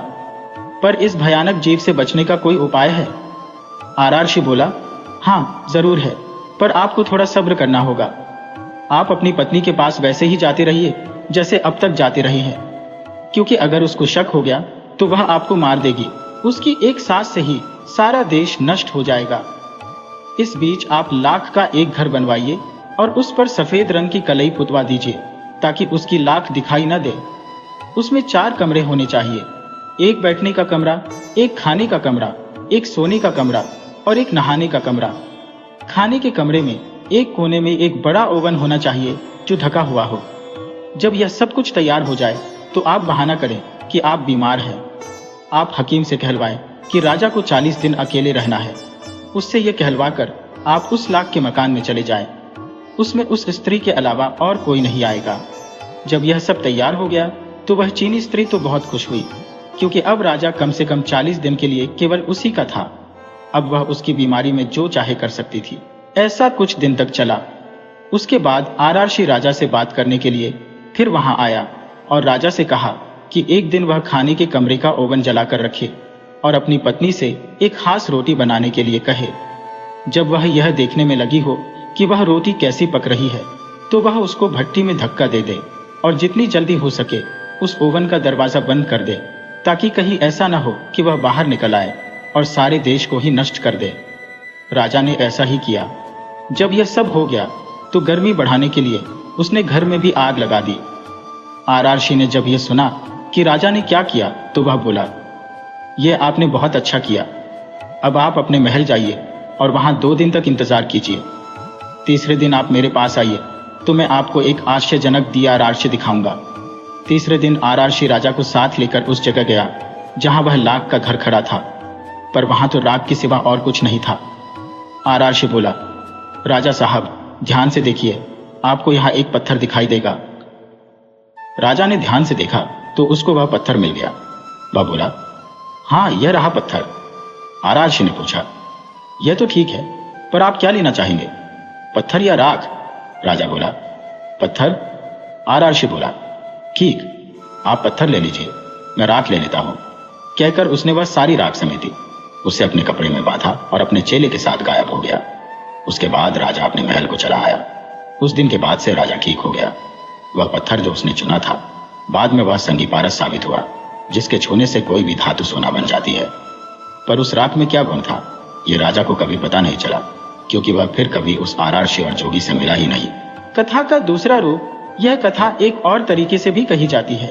पर इस भयानक जीव से बचने का कोई उपाय है? आरआरशी बोला, हाँ जरूर है, पर आपको थोड़ा सब्र करना होगा। आप अपनी पत्नी के पास वैसे ही जाते रहिए जैसे अब तक जाते रहे हैं, क्योंकि अगर उसको शक हो गया तो वह आपको मार देगी। उसकी एक सांस से ही सारा देश नष्ट हो जाएगा। इस बीच आप लाख का एक घर बनवाइए और उस पर सफेद रंग की कलई पुतवा दीजिए ताकि उसकी लाख दिखाई न दे। उसमें 4 कमरे होने चाहिए, एक बैठने का कमरा, एक खाने का कमरा, एक सोने का कमरा और एक नहाने का कमरा। खाने के कमरे में एक कोने में एक बड़ा ओवन होना चाहिए जो ढका हुआ हो। जब यह सब कुछ तैयार हो जाए तो आप बहाना करें कि आप बीमार हैं। आप हकीम से कहलवाएं कि राजा को 40 दिन अकेले रहना है। उससे यह कहलवा कर आप उस लाख के मकान में चले जाएं। उसमें उस स्त्री के अलावा और कोई नहीं आएगा। जब यह सब तैयार हो गया तो वह चीनी स्त्री तो बहुत खुश हुई, क्योंकि अब राजा कम से कम 40 दिन के लिए केवल उसी का था। अब वह उसकी बीमारी में जो चाहे कर सकती थी। ऐसा कुछ दिन तक चला। उसके बाद आरआरशी राजा से बात करने के लिए फिर वहां आया और राजा से कहा कि एक दिन वह खाने के कमरे का ओवन जलाकर रखे और अपनी पत्नी से एक खास रोटी बनाने के लिए कहे। जब वह यह देखने में लगी हो कि वह रोटी कैसी पक रही है तो वह उसको भट्टी में धक्का दे दे और जितनी जल्दी हो सके उस ओवन का दरवाजा बंद कर दे, ताकि कहीं ऐसा न हो कि वह बाहर निकल आए और सारे देश को ही नष्ट कर दे। राजा ने ऐसा ही किया। जब यह सब हो गया तो गर्मी बढ़ाने के लिए उसने घर में भी आग लगा दी। आरआरशी ने जब यह सुना कि राजा ने क्या किया तो वह बोला, यह आपने बहुत अच्छा किया। अब आप अपने महल जाइए और वहां 2 दिन तक इंतजार कीजिए। तीसरे दिन आप मेरे पास आइए तो मैं आपको एक आश्चर्यजनक दिया राजस्य दिखाऊंगा। तीसरे दिन आरआरशी राजा को साथ लेकर उस जगह गया जहां वह लाख का घर खड़ा था, पर वहां तो राख के सिवा और कुछ नहीं था। आरआरशी बोला, राजा साहब ध्यान से देखिए, आपको यहाँ एक पत्थर दिखाई देगा। राजा ने ध्यान से देखा तो उसको वह पत्थर मिल गया। वह बोला, हाँ यह रहा पत्थर। आरार्शी ने पूछा, यह तो ठीक है, पर आप क्या लेना चाहेंगे, पत्थर या राख? राजा बोला, पत्थर। आरार्शी बोला, ठीक, आप पत्थर ले लीजिए, मैं राख ले लेता हूं। कहकर उसने वह सारी राख समेटी, उसे अपने कपड़े में बांधा और अपने चेले के साथ गायब हो गया। उसके बाद राजा अपने महल को चला आया। उस दिन के बाद से राजा ठीक हो गया। वह पत्थर जो उसने चुना था, बाद में वह संगीपारस साबित हुआ, जिसके छूने से कोई भी धातु सोना बन जाती है। पर उस राख में क्या गुण था, यह राजा को कभी पता नहीं चला, क्योंकि वह फिर कभी उस आरार्शी और जोगी से मिला ही नहीं। कथा का दूसरा रूप, यह कथा एक और तरीके से भी कही जाती है।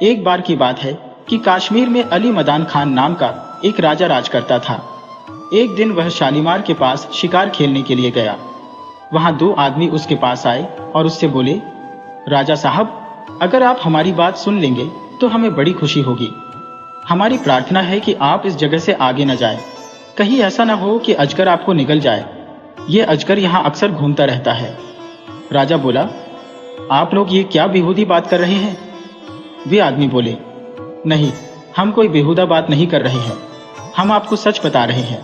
एक बार की बात है कि कश्मीर में अली मदान खान नाम का एक राजा राज करता था। एक दिन वह शालीमार के पास शिकार खेलने के लिए गया। वहां दो आदमी उसके पास आए और उससे बोले, राजा साहब, अगर आप हमारी बात सुन लेंगे तो हमें बड़ी खुशी होगी। हमारी प्रार्थना है कि आप इस जगह से आगे न जाएं। कहीं ऐसा न हो कि अजगर आपको निगल जाए। ये अजगर यहाँ अक्सर घूमता रहता है। राजा बोला, आप लोग ये क्या बेहूदी बात कर रहे हैं? वे आदमी बोले, नहीं, हम कोई बेहुदा बात नहीं कर रहे हैं, हम आपको सच बता रहे हैं।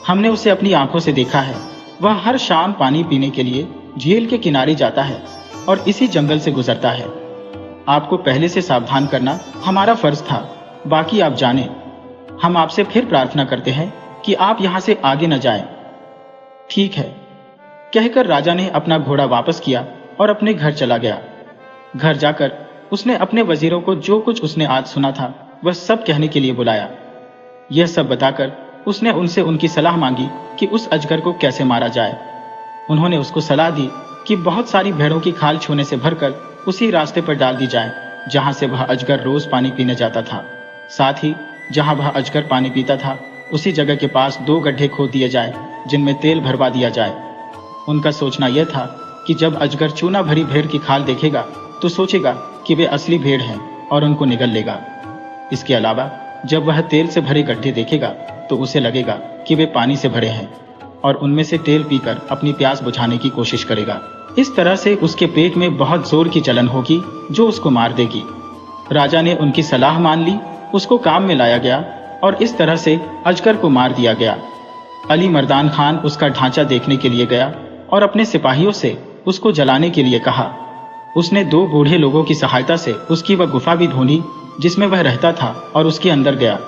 हमने उसे अपनी आंखों से देखा है। वह हर शाम पानी पीने के लिए झील के किनारे जाता है और इसी जंगल से गुजरता है। आपको पहले से सावधान करना हमारा फर्ज था, बाकी आप जाने। हम आपसे फिर प्रार्थना करते हैं कि आप यहाँ से आगे न जाएं। ठीक है, कहकर राजा ने अपना घोड़ा वापस किया और अपने घर चला गया। घर जाकर उसने अपने वजीरों को जो कुछ उसने आज सुना था वह सब कहने के लिए बुलाया। यह सब बताकर उसने उनसे उनकी सलाह मांगी कि उस अजगर को कैसे मारा जाए। उन्होंने उसको सलाह दी कि बहुत सारी भेड़ों की खाल छूने से भरकर उसी रास्ते पर डाल दी जाए जहां से वह अजगर रोज पानी पीने जाता था। साथ ही जहां वह अजगर पानी पीता था उसी जगह के पास 2 गड्ढे खोद दिए जाए जिनमें तेल भरवा दिया जाए। उनका सोचना यह था कि जब अजगर चूना भरी भेड़ की खाल देखेगा तो सोचेगा कि वे असली भेड़ हैं और उनको निगल लेगा। इसके अलावा जब वह तेल से भरे गड्ढे देखेगा तो उसे लगेगा कि वे पानी से भरे हैं और उनमें से तेल पीकर अपनी प्यास बुझाने की कोशिश करेगा। इस तरह से उसके पेट में बहुत जोर की जलन होगी जो उसको मार देगी। राजा ने उनकी सलाह मान ली, उसको काम में लाया गया और इस तरह से अजगर को मार दिया गया। अली मर्दान खान उसका ढांचा देखने के लिए गया और अपने सिपाहियों से उसको जलाने के लिए कहा। उसने 2 बूढ़े लोगों की सहायता से उसकी वह गुफा भी ढूंढी जिसमें वह रहता था और उसके अंदर गया।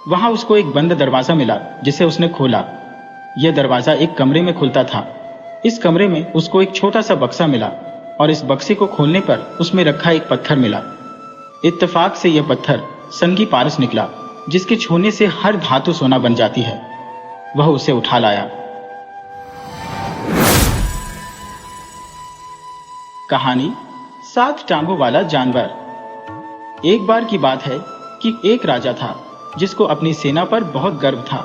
वहां उसको एक बंद दरवाजा मिला जिसे उसने खोला। यह दरवाजा एक कमरे में खुलता था। इस कमरे में उसको एक छोटा सा बक्सा मिला और इस बक्से को खोलने पर उसमें रखा एक पत्थर मिला। इत्तेफाक से यह पत्थर संगी पारस निकला, जिसके छूने से हर धातु सोना बन जाती है। वह उसे उठा लाया। कहानी 7 टांगों वाला जानवर। एक बार की बात है कि एक राजा था जिसको अपनी सेना पर बहुत गर्व था।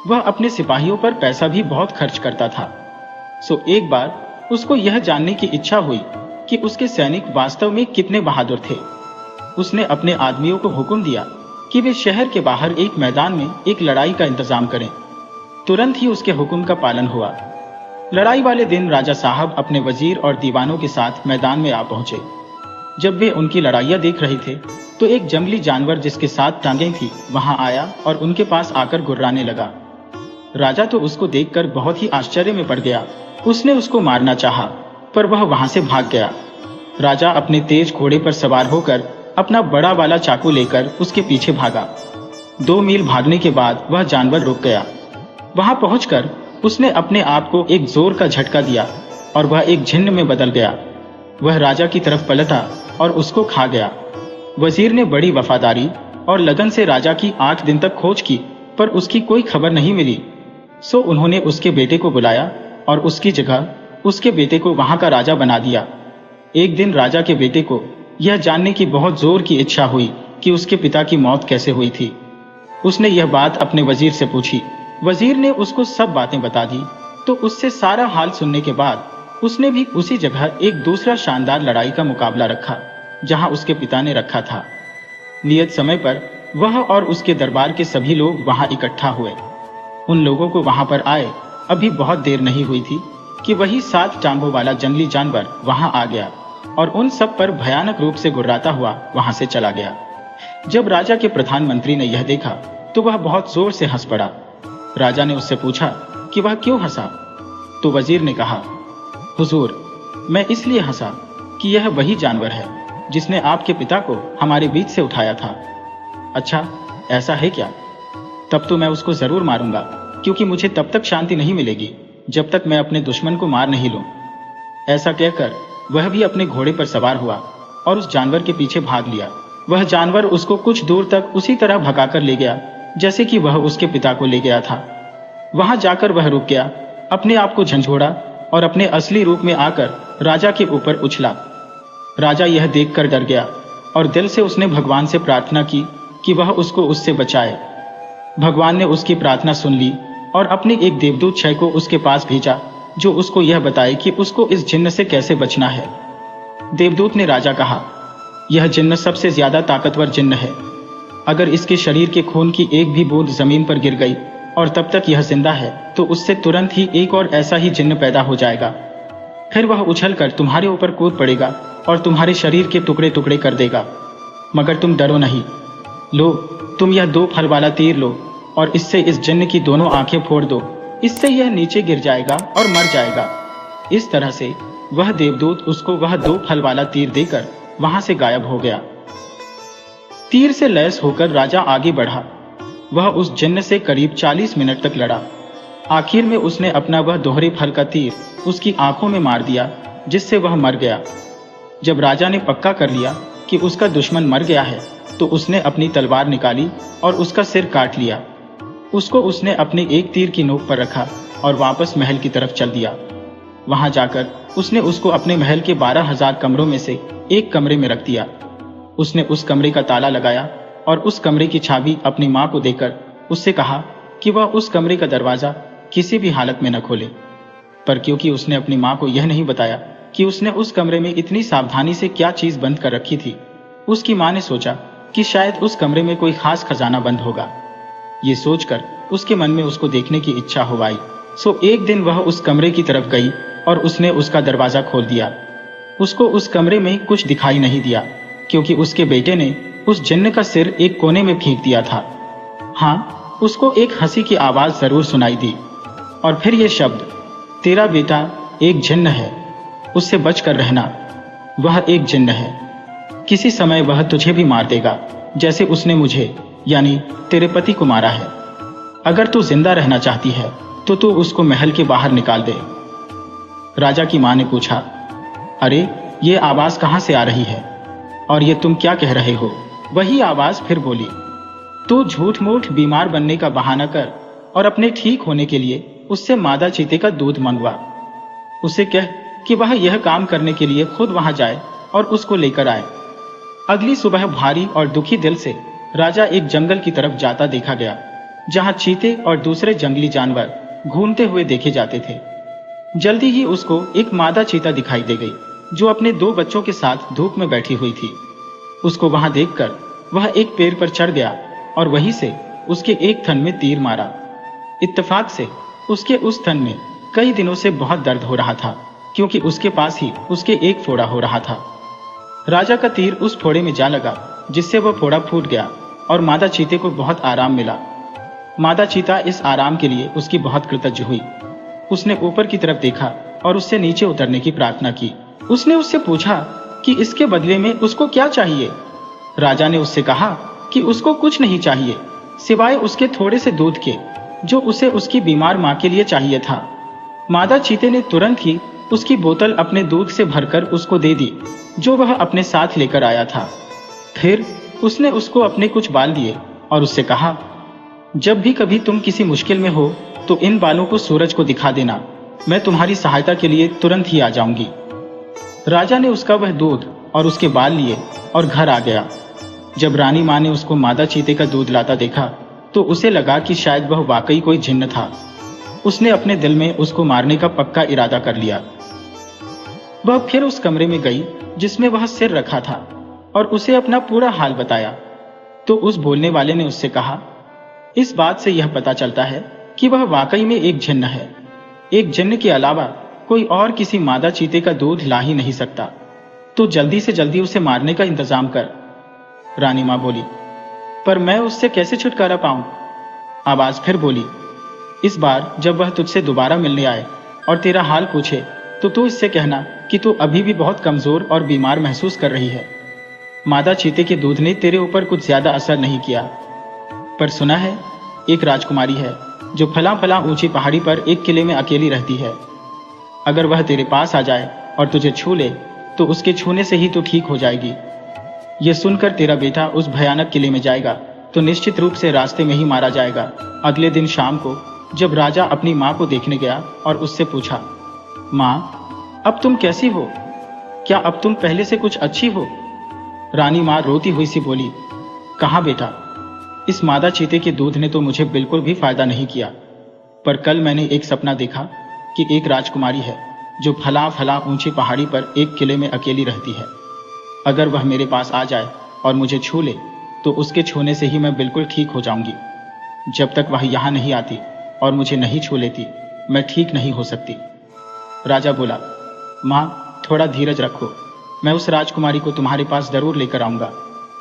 वह अपने सिपाहियों पर पैसा भी बहुत खर्च करता था। सो एक बार उसको यह जानने की इच्छा हुई कि उसके सैनिक वास्तव में कितने बहादुर थे। उसने अपने आदमियों को हुक्म दिया कि वे शहर के बाहर एक मैदान में एक लड़ाई का इंतजाम करें। तुरंत ही उसके हुक्म का पालन हुआ। लड़ाई वाले दिन राजा साहब अपने वजीर और दीवानों के साथ मैदान में आ पहुंचे। जब वे उनकी लड़ाइयां देख रहे थे तो एक जंगली जानवर जिसके 7 टांगें थी वहां आया और उनके पास आकर गुर्राने लगा। राजा तो उसको देखकर बहुत ही आश्चर्य में पड़ गया। उसने उसको मारना चाहा, पर वह वहां से भाग गया। राजा अपने तेज घोड़े पर सवार होकर अपना बड़ा वाला चाकू लेकर उसके पीछे भागा। 2 मील भागने के बाद वह जानवर रुक गया। वहां पहुंचकर उसने अपने आप को एक जोर का झटका दिया और वह एक झिन्न में बदल गया। वह राजा की तरफ पलटा और उसको खा गया। वजीर ने बड़ी वफादारी और लगन से राजा की 8 दिन तक खोज की, पर उसकी कोई खबर नहीं मिली। सो उन्होंने उसके बेटे को बुलाया और उसकी जगह उसके बेटे को वहां का राजा बना दिया। एक दिन राजा के बेटे को यह जानने की बहुत जोर की इच्छा हुई कि उसके पिता की मौत कैसे हुई थी। उसने यह बात अपने वजीर से पूछी। वजीर ने उसको सब बातें बता दी। तो उससे सारा हाल सुनने के बाद उसने भी उसी जगह एक दूसरा शानदार लड़ाई का मुकाबला रखा जहां उसके पिता ने रखा था। नियत समय पर वह और उसके दरबार के सभी लोग वहां इकट्ठा हुए। उन लोगों को वहां पर आए अभी बहुत देर नहीं हुई थी कि वही 7 टांगों वाला जंगली जानवर वहां आ गया और उन सब पर भयानक रूप से गुर्राता हुआ वहां से चला गया। जब राजा के प्रधानमंत्री ने यह देखा तो वह बहुत जोर से हंस पड़ा। राजा ने उससे पूछा कि वह क्यों हंसा, तो वजीर ने कहा, हुजूर, मैं इसलिए हंसा कि यह वही जानवर है जिसने आपके पिता को हमारे बीच से उठाया था। अच्छा, ऐसा है क्या? तब तो मैं उसको जरूर मारूंगा, क्योंकि मुझे तब तक शांति नहीं मिलेगी जब तक मैं अपने दुश्मन को मार नहीं लूं। ऐसा कहकर वह भी अपने घोड़े पर सवार हुआ और उस जानवर के पीछे भाग लिया। वह जानवर उसको कुछ दूर तक उसी तरह भगाकर ले गया जैसे कि वह उसके पिता को ले गया था। वहां जाकर वह रुक गया, अपने आप को झंझोड़ा और अपने असली रूप में आकर राजा के ऊपर उछला। राजा यह देखकर डर गया और दिल से उसने भगवान से प्रार्थना की कि वह उसको उससे बचाए। भगवान ने उसकी प्रार्थना सुन ली और अपने एक देवदूत शय को उसके पास भेजा जो उसको यह बताए कि उसको इस जिन्न से कैसे बचना है। देवदूत ने राजा कहा, यह जिन्न सबसे ज्यादा ताकतवर जिन्न है। अगर इसके शरीर के खून की एक भी बूंद जमीन पर गिर गई और तब तक यह जिंदा है तो उससे तुरंत ही एक और ऐसा ही जिन्न पैदा हो जाएगा। फिर वह उछलकर तुम्हारे ऊपर कूद पड़ेगा और तुम्हारे शरीर के टुकड़े टुकड़े कर देगा। मगर तुम डरो नहीं। लो, तुम यह 2 फल वाला तीर लो और इससे इस जिन्न की दोनों आंखें फोड़ दो। इससे यह नीचे गिर जाएगा और मर जाएगा। इस तरह से वह देवदूत उसको वह 2 फल वाला तीर देकर वहां से गायब हो गया। तीर से लैस होकर राजा आगे बढ़ा। वह उस जिन्न से करीब 40 मिनट तक लड़ा। आखिर में उसने अपना वह दोहरे फल का तीर उसकी आंखों में मार दिया, जिससे वह मर गया। जब राजा ने पक्का कर लिया कि उसका दुश्मन मर गया है तो उसने अपनी तलवार निकाली और उसका सिर काट लिया। उसको उसने अपने एक तीर की नोक पर रखा और वापस महल की तरफ चल दिया। वहां जाकर उसने उसको अपने महल के 12,000 कमरों में से एक कमरे में रख दिया। उसने उस कमरे का ताला लगाया और उस कमरे की चाबी अपनी मां को देकर उससे कहा कि वह उस कमरे का दरवाजा किसी भी हालत में न खोले। पर क्योंकि उसने अपनी मां को यह नहीं बताया कि उसने उस कमरे में इतनी सावधानी से क्या चीज बंद कर रखी थी, उसकी मां ने सोचा कि शायद उस कमरे में कोई खास खजाना बंद होगा। ये सोचकर उसके मन में उसको देखने की इच्छा हो आई। सो एक दिन वह उस कमरे की तरफ गई और उसने उसका दरवाजा खोल दिया। उसको उस कमरे में कुछ दिखाई नहीं दिया, क्योंकि उसके बेटे ने उस जिन्न का सिर एक कोने में फेंक दिया था। हाँ, उसको एक हंसी की आवाज जरूर सुनाई दी और फिर ये शब्द, तेरा बेटा एक जिन्न है, उससे बचकर रहना, वह एक जिन्न है। किसी समय वह तुझे भी मार देगा, जैसे उसने मुझे यानी तेरे पति को मारा है। अगर तू जिंदा रहना चाहती है तो तू उसको महल के बाहर निकाल दे। राजा की मां ने पूछा, अरे ये आवाज कहां से आ रही है और ये तुम क्या कह रहे हो? वही आवाज फिर बोली, तू झूठ मूठ बीमार बनने का बहाना कर और अपने ठीक होने के लिए उससे मादा चीते का दूध मंगवा। उसे कह कि वह यह काम करने के लिए खुद वहां जाए और उसको लेकर आए। अगली सुबह भारी और दुखी दिल से राजा एक जंगल की तरफ जाता देखा गया, जहां चीते और दूसरे जंगली जानवर घूमते हुए देखे जाते थे। जल्दी ही उसको एक मादा चीता दिखाई दे गई, जो अपने 2 बच्चों के साथ धूप में बैठी हुई थी। उसको वहां देखकर वह एक पेड़ पर चढ़ गया और वहीं से उसके एक थन में तीर मारा। इत्तेफाक से उसके उस थन में कई दिनों से बहुत दर्द हो रहा था, क्योंकि उसके पास ही उसके एक फोड़ा हो रहा था। राजा का तीर उस फोड़े में जा लगा, जिससे वह फोड़ा फूट गया और मादा चीते को बहुत आराम मिला। मादा चीता इस आराम के लिए उसकी बहुत कृतज्ञ हुई। उसने ऊपर की तरफ देखा और उससे नीचे उतरने की प्रार्थना की। उसने उससे पूछा कि इसके बदले में उसको क्या चाहिए। राजा ने उससे कहा कि उसको कुछ नहीं चाहिए सिवाय उसके थोड़े से दूध के, जो उसे उसकी बीमार मां के लिए चाहिए था। मादा चीते ने तुरंत ही उसकी बोतल अपने दूध से भरकर उसको दे दी, जो वह अपने साथ लेकर आया था। फिर उसने उसको अपने कुछ बाल दिए और उससे कहा, जब भी कभी तुम किसी मुश्किल में हो तो इन बालों को सूरज को दिखा देना, मैं तुम्हारी सहायता के लिए तुरंत ही आ जाऊंगी। राजा ने उसका वह दूध और उसके बाल लिए और घर आ गया। जब रानी मां ने उसको मादा चीते का दूध लाता देखा तो उसे लगा कि शायद वह वाकई कोई जिन्न था। उसने अपने दिल में उसको मारने का पक्का इरादा कर लिया। वह फिर उस कमरे में गई जिसमें वह सिर रखा था और उसे अपना पूरा हाल बताया। तो उस बोलने वाले ने उससे कहा, इस बात से यह पता चलता है कि वह वाकई में एक जिन्न है। एक जिन्न के अलावा कोई और किसी मादा चीते का दूध ला ही नहीं सकता। तो जल्दी से जल्दी उसे मारने का इंतजाम कर। रानी माँ बोली, पर मैं उससे कैसे छुटकारा पाऊं? आवाज फिर बोली, इस बार जब वह तुझसे दोबारा मिलने आए और तेरा हाल पूछे तो तू इससे कहना कि तू अभी भी बहुत कमजोर और बीमार महसूस कर रही है। मादा चीते के दूध ने तेरे ऊपर कुछ ज्यादा असर नहीं किया। पर सुना है एक राजकुमारी है जो फला फला ऊंची पहाड़ी पर एक किले में अकेली रहती है। अगर वह तेरे पास आ जाए और तुझे छू ले तो उसके छूने से ही तो ठीक हो जाएगी। यह सुनकर तेरा बेटा उस भयानक किले में जाएगा तो निश्चित रूप से रास्ते में ही मारा जाएगा। अगले दिन शाम को जब राजा अपनी माँ को देखने गया और उससे पूछा, माँ अब तुम कैसी हो? क्या अब तुम पहले से कुछ अच्छी हो? रानी माँ रोती हुई सी बोली, कहाँ बेटा, इस मादा चीते के दूध ने तो मुझे बिल्कुल भी फायदा नहीं किया। पर कल मैंने एक सपना देखा कि एक राजकुमारी है जो फला फला ऊंची पहाड़ी पर एक किले में अकेली रहती है। अगर वह मेरे पास आ जाए और मुझे छू ले तो उसके छूने से ही मैं बिल्कुल ठीक हो जाऊंगी। जब तक वह यहाँ नहीं आती और मुझे नहीं छू लेती मैं ठीक नहीं हो सकती। राजा बोला, माँ थोड़ा धीरज रखो, मैं उस राजकुमारी को तुम्हारे पास जरूर लेकर आऊंगा।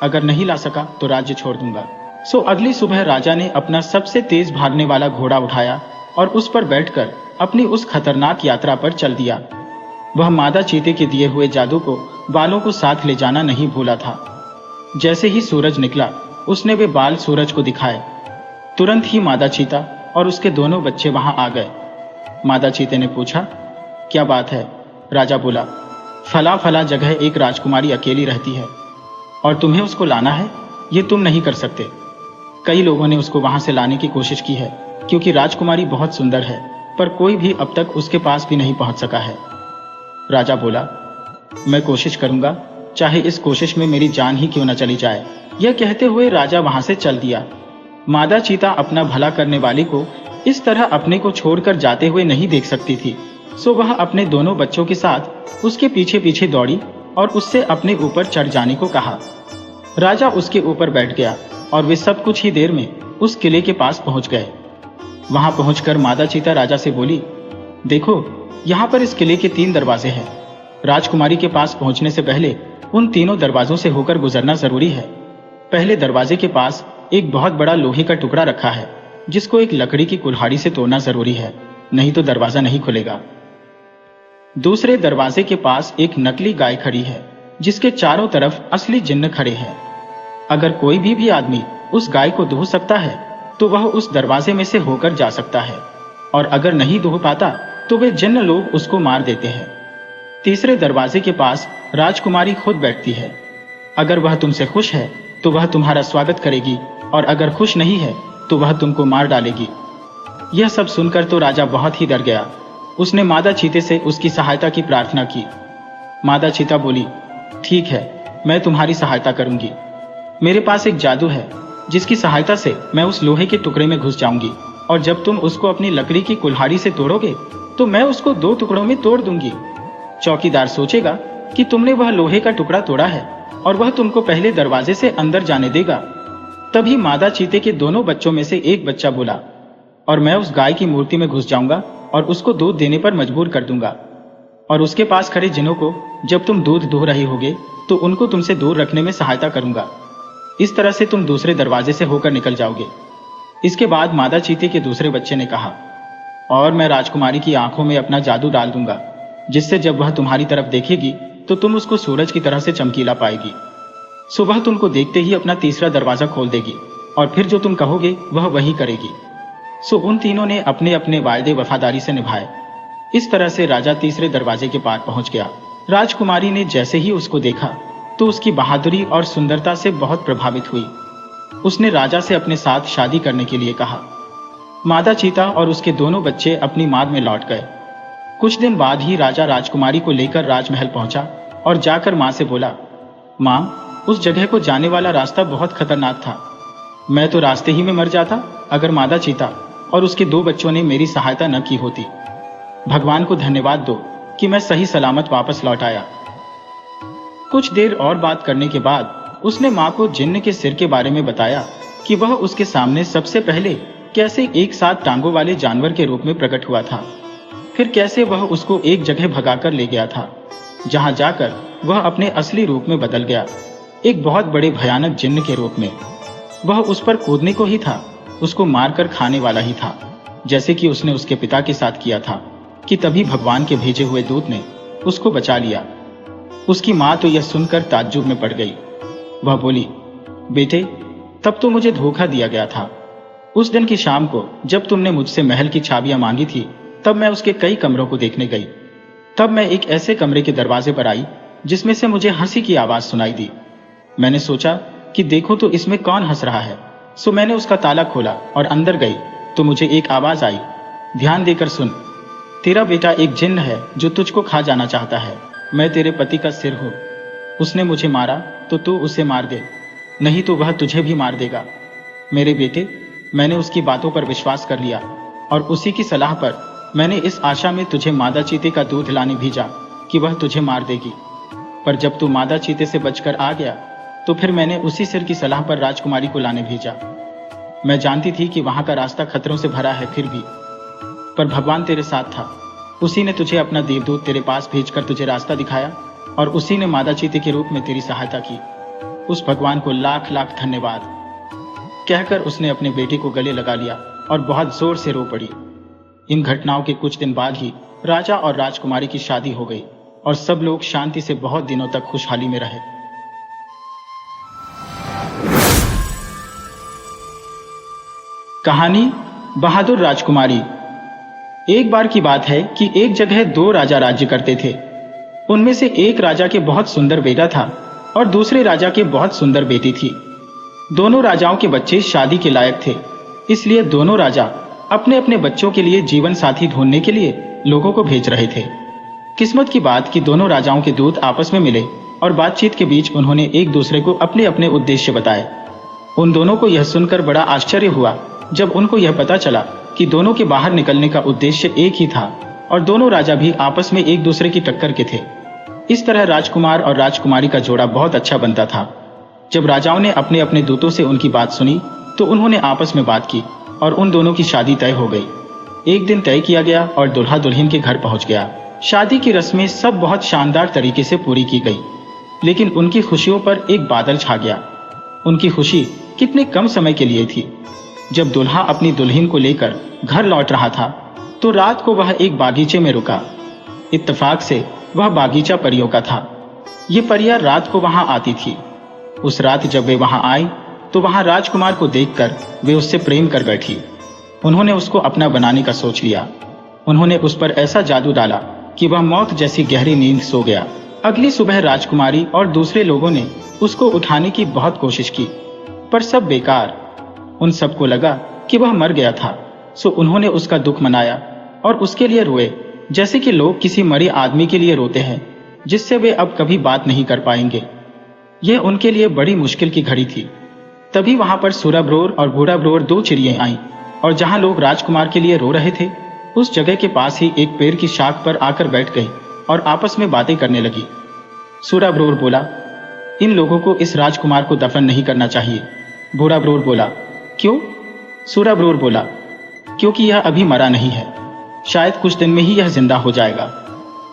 अगर नहीं ला सका तो राज्य छोड़ दूंगा। सो अगली सुबह राजा ने अपना सबसे तेज भागने वाला घोड़ा उठाया और उस पर बैठकर अपनी उस खतरनाक यात्रा पर चल दिया। वह मादा चीते के दिए हुए जादू को बालों को साथ ले जाना नहीं भूला था। जैसे ही सूरज निकला उसने वे बाल सूरज को दिखाए। तुरंत ही मादा चीता और उसके दोनों बच्चे वहां आ गए। मादा चीते ने पूछा, क्या बात है? राजा बोला, फला फला जगह एक राजकुमारी अकेली रहती है और तुम्हें उसको लाना है, ये तुम नहीं कर सकते। कई लोगों ने उसको वहां से लाने की कोशिश की है क्योंकि राजकुमारी बहुत सुंदर है, पर कोई भी अब तक उसके पास भी नहीं पहुंच सका है। राजा बोला, मैं कोशिश करूंगा, चाहे इस कोशिश में मेरी जान ही क्यों न चली जाए। यह कहते हुए राजा वहां से चल दिया। मादा चीता अपना भला करने वाली को इस तरह अपने को छोड़कर जाते हुए नहीं देख सकती थी। सो वह अपने दोनों बच्चों के साथ उसके पीछे पीछे दौड़ी और उससे अपने ऊपर चढ़ जाने को कहा। राजा उसके ऊपर बैठ गया और वे सब कुछ ही देर में उस किले के पास पहुंच गए। वहां पहुंचकर मादा चीता राजा से बोली, देखो यहाँ पर इस किले के 3 दरवाजे हैं। राजकुमारी के पास पहुंचने से पहले उन तीनों दरवाजों से होकर गुजरना जरूरी है। पहले दरवाजे के पास एक बहुत बड़ा लोहे का टुकड़ा रखा है जिसको एक लकड़ी की कुल्हाड़ी से तोड़ना जरूरी है, नहीं तो दरवाजा नहीं खुलेगा। दूसरे दरवाजे के पास एक नकली गाय खड़ी है जिसके चारों तरफ असली जिन्न खड़े हैं। अगर कोई भी आदमी उस गाय को दूह सकता है तो वह उस दरवाजे में से होकर जा सकता है, और अगर नहीं दूह पाता तो वे जिन्न लोग उसको मार देते हैं। तीसरे दरवाजे के पास राजकुमारी खुद बैठती है। अगर वह तुमसे खुश है तो वह तुम्हारा स्वागत करेगी, और अगर खुश नहीं है तो वह तुमको मार डालेगी। यह सब सुनकर तो राजा बहुत ही डर गया। उसने मादा चीते से उसकी सहायता की प्रार्थना की। मादा चीता बोली, ठीक है, मैं तुम्हारी सहायता करूंगी। मेरे पास एक जादू है जिसकी सहायता से मैं उस लोहे के टुकड़े में घुस जाऊंगी, और जब तुम उसको अपनी लकड़ी की कुल्हाड़ी से तोड़ोगे तो मैं उसको 2 टुकड़ों में तोड़ दूंगी। चौकीदार सोचेगा कि तुमने वह लोहे का टुकड़ा तोड़ा है और वह तुमको पहले दरवाजे से अंदर जाने देगा। तभी मादा चीते के दोनों बच्चों में से एक बच्चा बोला, और मैं उस गाय की मूर्ति में घुस जाऊंगा और उसको दूध देने पर मजबूर कर दूंगा, और उसके पास खड़े जिनों को जब तुम दूध दूह रहे होगे तो उनको तुमसे दूर रखने में सहायता करूंगा। इस तरह से तुम दूसरे दरवाजे से होकर निकल जाओगे। इसके बाद मादा चीते के दूसरे बच्चे ने कहा, और मैं राजकुमारी की आंखों में अपना जादू डाल दूंगा, जिससे जब वह तुम्हारी तरफ देखेगी तो तुम उसको सूरज की तरह से चमकीला पाएगी। सुबह तुमको देखते ही अपना तीसरा दरवाजा खोल देगी, और फिर जो तुम कहोगे वह वही करेगी। सो उन तीनों ने अपने अपने वायदे वफादारी से निभाए। इस तरह से राजा तीसरे दरवाजे के पार पहुंच गया। राजकुमारी ने जैसे ही उसको देखा तो उसकी बहादुरी और सुंदरता से बहुत प्रभावित हुई। उसने राजा से अपने साथ शादी करने के लिए कहा। मादा चीता और उसके दोनों बच्चे अपनी माद में लौट गए। कुछ दिन बाद ही राजा राजकुमारी को लेकर राजमहल पहुंचा और जाकर मां से बोला, मां, उस जगह को जाने वाला रास्ता बहुत खतरनाक था। मैं तो रास्ते ही में मर जाता अगर मादा चीता और उसके 2 बच्चों ने मेरी सहायता न की होती। भगवान को धन्यवाद दो कि मैं सही सलामत वापस लौट आया। कुछ देर और बात करने के बाद उसने मां को जिन्न के सिर के बारे में बताया कि वह उसके सामने सबसे पहले कैसे एक साथ टांगों वाले जानवर के रूप में प्रकट हुआ था। फिर कैसे वह उसको एक जगह भगाकर ले गया था, जहां जाकर वह अपने असली रूप में बदल गया, एक बहुत बड़े भयानक जिन्न के रूप में। वह उस पर कूदने को ही था, उसको मारकर खाने वाला ही था, जैसे कि उसने उसके पिता के साथ किया था। कि तभी भगवान के भेजे हुए दूत ने उसको बचा लिया। उसकी माँ तो यह सुनकर ताज्जुब में पड़ गई। वह बोली, बेटे, तब तो मुझे धोखा दिया गया था। उस दिन की शाम को जब तुमने मुझसे महल की चाबियां मांगी थी, तब मैं उसके कई कमरों को देखने गई। तब मैं एक ऐसे कमरे के दरवाजे पर आई जिसमें से मुझे हंसी की आवाज सुनाई दी। मैंने सोचा कि देखो तो इसमें कौन हंस रहा है। सो मैंने उसका ताला खोला और अंदर गई तो मुझे एक आवाज आई, ध्यान देकर सुन, तेरा बेटा एक जिन्न है जो तुझको खा जाना चाहता है। मैं तेरे पति का सिर हूं। उसने मुझे मारा तो तू उसे मार दे, नहीं तो वह तुझे भी मार देगा। मेरे बेटे, मैंने उसकी बातों पर विश्वास कर लिया और उसी की सलाह पर मैंने इस आशा में तुझे मादा चीते का दूध लाने भेजा कि वह तुझे मार देगी। पर जब तू मादा चीते से बचकर आ गया तो फिर मैंने उसी सिर की सलाह पर राजकुमारी को लाने भेजा। मैं जानती थी कि वहां का रास्ता खतरों से भरा है, फिर भी पर भगवान तेरे साथ था। उसी ने तुझे अपना देवदूत तेरे पास भेजकर तुझे रास्ता दिखाया और उसी ने मादा चीते के रूप में तेरी सहायता की। उस भगवान को लाख लाख धन्यवाद। कहकर उसने अपने बेटे को गले लगा लिया और बहुत जोर से रो पड़ी। इन घटनाओं के कुछ दिन बाद ही राजा और राजकुमारी की शादी हो गई और सब लोग शांति से बहुत दिनों तक खुशहाली में रहे। कहानी बहादुर राजकुमारी। एक बार की बात है कि एक जगह दो राजा राज्य करते थे। उनमें से एक राजा के बहुत सुंदर बेटा था और दूसरे राजा के बहुत सुंदर बेटी थी। दोनों राजाओं के बच्चे शादी के लायक थे, इसलिए दोनों राजा अपने अपने बच्चों के लिए जीवन साथी ढूंढने के लिए लोगों को भेज रहे थे। किस्मत की बात कि दोनों राजाओं के दूत आपस में मिले और बातचीत के बीच उन्होंने एक दूसरे को अपने अपने उद्देश्य बताए। उन दोनों को यह सुनकर बड़ा आश्चर्य हुआ जब उनको यह पता चला कि दोनों के बाहर निकलने का उद्देश्य एक ही था और दोनों राजा भी आपस में एक दूसरे की टक्कर के थे। इस तरह राजकुमार और राजकुमारी का जोड़ा बहुत अच्छा बनता था। जब राजाओं ने अपने अपने दूतों से उनकी बात सुनी तो उन्होंने आपस में बात की और उन दोनों की शादी तय हो गई। एक दिन तय किया गया और दुल्हा दुल्हन के घर पहुंच गया। शादी की रस्में सब बहुत शानदार तरीके से पूरी की गई, लेकिन उनकी खुशियों पर एक बादल छा गया। उनकी खुशी कितने कम समय के लिए थी। जब दुल्हा अपनी दुल्हन को लेकर घर लौट रहा था तो रात को वह एक बागीचे में रुका। इत्तेफाक से वह बागीचा परियों का था। ये परियां रात को वहां आती थी। उस रात जब वे वहां आई तो वहां राजकुमार को देखकर वे उससे प्रेम कर बैठी। उन्होंने उसको अपना बनाने का सोच लिया। उन्होंने उस पर ऐसा जादू डाला कि वह मौत जैसी गहरी नींद सो गया। अगली सुबह राजकुमारी और दूसरे लोगों ने उसको उठाने की बहुत कोशिश की, पर सब बेकार। उन सबको लगा कि वह मर गया था, सो उन्होंने उसका दुख मनाया और उसके लिए रोए, जैसे कि लोग किसी मरे आदमी के लिए रोते हैं जिससे वे अब कभी बात नहीं कर पाएंगे। यह उनके लिए बड़ी मुश्किल की घड़ी थी। तभी वहां पर सूरा ब्रोर और बूढ़ा ब्रोर दो चिड़ियां आईं और जहां लोग राजकुमार के लिए रो रहे थे उस जगह के पास ही एक पेड़ की शाख पर आकर बैठ गई और आपस में बातें करने लगी। सूरा ब्रोर बोला, इन लोगों को इस राजकुमार को दफन नहीं करना चाहिए। बूढ़ा ब्रोर बोला, क्यों? सूरा ब्रोर बोला, क्योंकि यह अभी मरा नहीं है, शायद कुछ दिन में ही यह जिंदा हो जाएगा।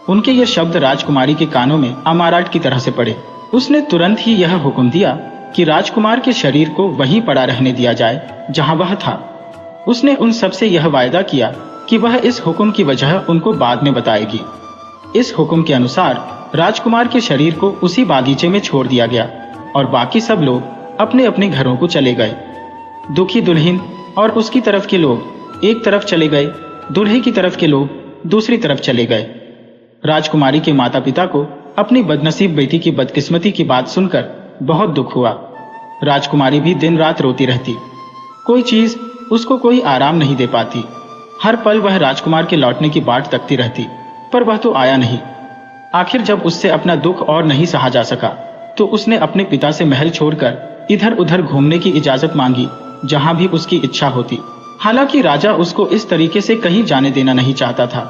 उनके ये शब्द राजकुमारी के कानों में अमाराट की तरह से पड़े। उसने तुरंत ही यह हुक्म दिया कि राजकुमार के शरीर को वहीं पड़ा रहने दिया जाए जहां वह था। उसने उन सबसे यह वायदा किया कि वह इस हुक्म की वजह उनको बाद में बताएगी। इस हुक्म के अनुसार राजकुमार के शरीर को उसी बागीचे में छोड़ दिया गया और बाकी सब लोग अपने अपने घरों को चले गए। दुखी दुल्हन और उसकी तरफ के लोग एक तरफ चले गए, दूल्हे की तरफ के लोग दूसरी तरफ चले गए। राजकुमारी के माता पिता को अपनी बदनसीब बेटी की बदकिस्मती की बात सुनकर बहुत दुख हुआ। राजकुमारी भी दिन रात रोती रहती। कोई चीज उसको कोई आराम नहीं दे पाती। हर पल वह राजकुमार के लौटने की बाट तकती रहती, पर वह तो आया नहीं। आखिर जब उससे अपना दुख और नहीं सहा जा सका तो उसने अपने पिता से महल छोड़कर इधर उधर घूमने की इजाजत मांगी जहां भी उसकी इच्छा होती। हालांकि राजा उसको इस तरीके से कहीं जाने देना नहीं चाहता था,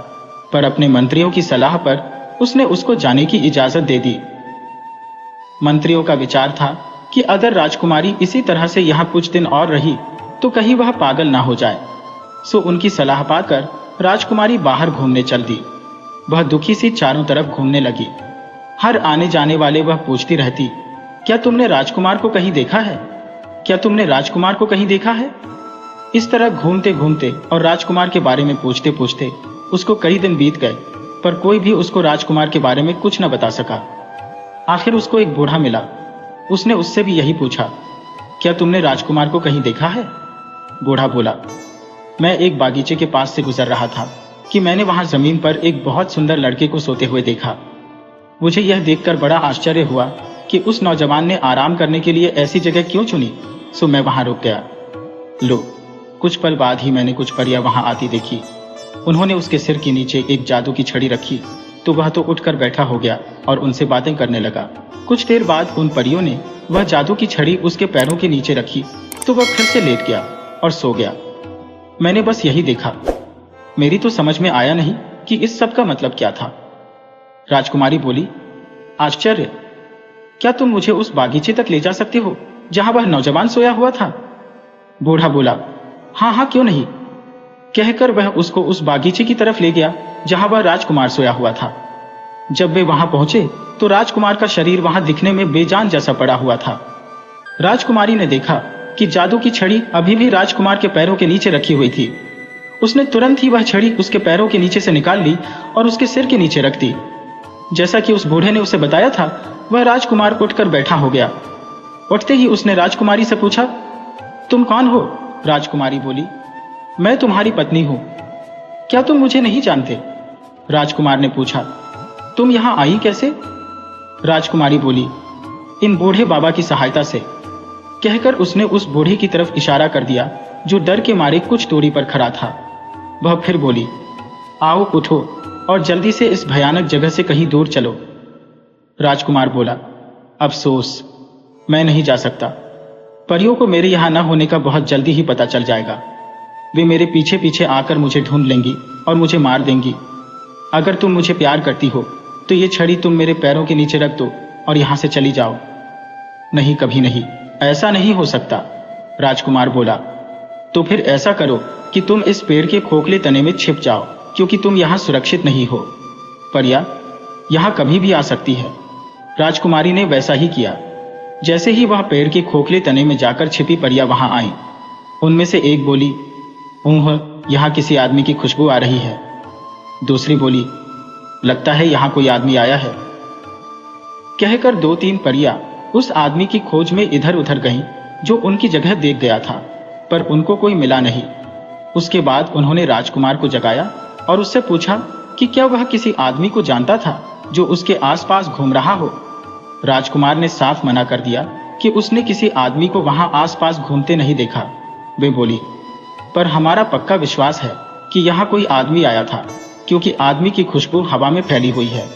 पर अपने मंत्रियों की सलाह पर उसने उसको जाने की इजाजत दे दी। मंत्रियों का विचार था कि अगर राजकुमारी इसी तरह से यहाँ कुछ दिन और रही तो कहीं वह पागल ना हो जाए। सो उनकी सलाह पाकर राजकुमारी बाहर घूमने चल दी। वह दुखी सी चारों तरफ घूमने लगी। हर आने जाने वाले वह पूछती रहती, क्या तुमने राजकुमार को कहीं देखा है? क्या तुमने राजकुमार को कहीं देखा है? इस तरह घूमते घूमते और राजकुमार के बारे में पूछते पूछते उसको कई दिन बीत गए, पर कोई भी उसको राजकुमार के बारे में कुछ न बता सका। आखिर उसको एक बूढ़ा मिला। उसने उससे भी यही पूछा, क्या तुमने राजकुमार को कहीं देखा है? बूढ़ा बोला, मैं एक बागीचे के पास से गुजर रहा था कि मैंने वहां जमीन पर एक बहुत सुंदर लड़के को सोते हुए देखा। मुझे यह देखकर बड़ा आश्चर्य हुआ कि उस नौजवान ने आराम करने के लिए ऐसी जगह क्यों चुनी, सो मैं वहां रुक गया। लो, कुछ पल बाद ही मैंने कुछ परियां वहां आती देखी। उन्होंने उसके सिर के नीचे एक जादू की छड़ी रखी तो वह तो उठकर बैठा हो गया और उनसे बातें करने लगा। कुछ देर बाद उन परियों ने वह जादू की छड़ी उसके पैरों के नीचे रखी तो वह फिर से लेट गया और सो गया। मैंने बस यही देखा। मेरी तो समझ में आया नहीं कि इस सब का मतलब क्या था। राजकुमारी बोली, आश्चर्य, क्या तुम मुझे उस बागीचे तक ले जा सकते हो जहां वह नौजवान सोया हुआ था? बूढ़ा बोला, हाँ हाँ, क्यों नहीं। कहकर वह उसको उस बागीचे की तरफ ले गया जहां वह राजकुमार सोया हुआ था। जब वे वहां पहुंचे तो राजकुमार का शरीर वहां दिखने में बेजान जैसा पड़ा हुआ था। राजकुमारी ने देखा कि जादू की छड़ी अभी भी राजकुमार के पैरों के नीचे रखी हुई थी। उसने तुरंत ही वह छड़ी उसके पैरों के नीचे से निकाल ली और उसके सिर के नीचे रख दी। जैसा कि उस बूढ़े ने उसे बताया था, वह राजकुमार उठकर बैठा हो गया। उठते ही उसने राजकुमारी से पूछा, तुम कौन हो? राजकुमारी बोली, मैं तुम्हारी पत्नी हूं। क्या तुम मुझे नहीं जानते? राजकुमार ने पूछा, तुम यहां आई कैसे? राजकुमारी बोली, इन बूढ़े बाबा की सहायता से। कहकर उसने उस बूढ़े की तरफ इशारा कर दिया जो डर के मारे कुछ दूरी पर खड़ा था। वह फिर बोली, आओ, उठो और जल्दी से इस भयानक जगह से कहीं दूर चलो। राजकुमार बोला, अफसोस, मैं नहीं जा सकता। परियों को मेरे यहां न होने का बहुत जल्दी ही पता चल जाएगा। वे मेरे पीछे पीछे आकर मुझे ढूंढ लेंगी और मुझे मार देंगी। अगर तुम मुझे प्यार करती हो तो ये छड़ी तुम मेरे पैरों के नीचे रख दो और यहां से चली जाओ। नहीं, कभी नहीं, ऐसा नहीं हो सकता। राजकुमार बोला, तो फिर ऐसा करो कि तुम इस पेड़ के खोखले तने में छिप जाओ, क्योंकि तुम यहां सुरक्षित नहीं हो। परिया यहां कभी भी आ सकती है। राजकुमारी ने वैसा ही किया। जैसे ही वह पेड़ के खोखले तने में जाकर छिपी परियां वहां आई। उनमें से एक बोली, ऊह, यहां किसी आदमी की खुशबू आ रही है। दूसरी बोली, लगता है यहां कोई आदमी आया है। कहकर दो तीन परियां उस आदमी की खोज में इधर उधर गईं जो उनकी जगह देख गया था, पर उनको कोई मिला नहीं। उसके बाद उन्होंने राजकुमार को जगाया और उससे पूछा कि क्या वह किसी आदमी को जानता था जो उसके आसपास घूम रहा हो। राजकुमार ने साफ मना कर दिया कि उसने किसी आदमी को वहां आसपास घूमते नहीं देखा। वे बोली, पर हमारा पक्का विश्वास है कि यहाँ कोई आदमी आया था, क्योंकि आदमी की खुशबू हवा में फैली हुई है।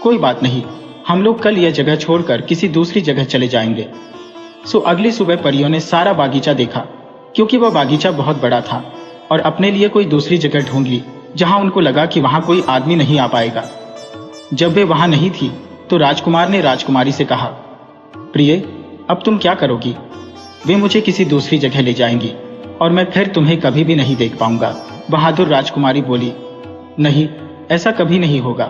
कोई बात नहीं, हम लोग कल यह जगह छोड़कर किसी दूसरी जगह चले जाएंगे। सो अगली सुबह परियों ने सारा बागीचा देखा, क्योंकि वह बागीचा बहुत बड़ा था, और अपने लिए कोई दूसरी जगह ढूंढ ली जहां उनको लगा कि वहां कोई आदमी नहीं आ पाएगा। जब वे वहां नहीं थी तो राजकुमार ने राजकुमारी से कहा, प्रिय, अब तुम क्या करोगी? वे मुझे किसी दूसरी जगह ले जाएंगी और मैं फिर तुम्हें कभी भी नहीं देख पाऊंगा। बहादुर राजकुमारी बोली, नहीं, ऐसा कभी नहीं होगा।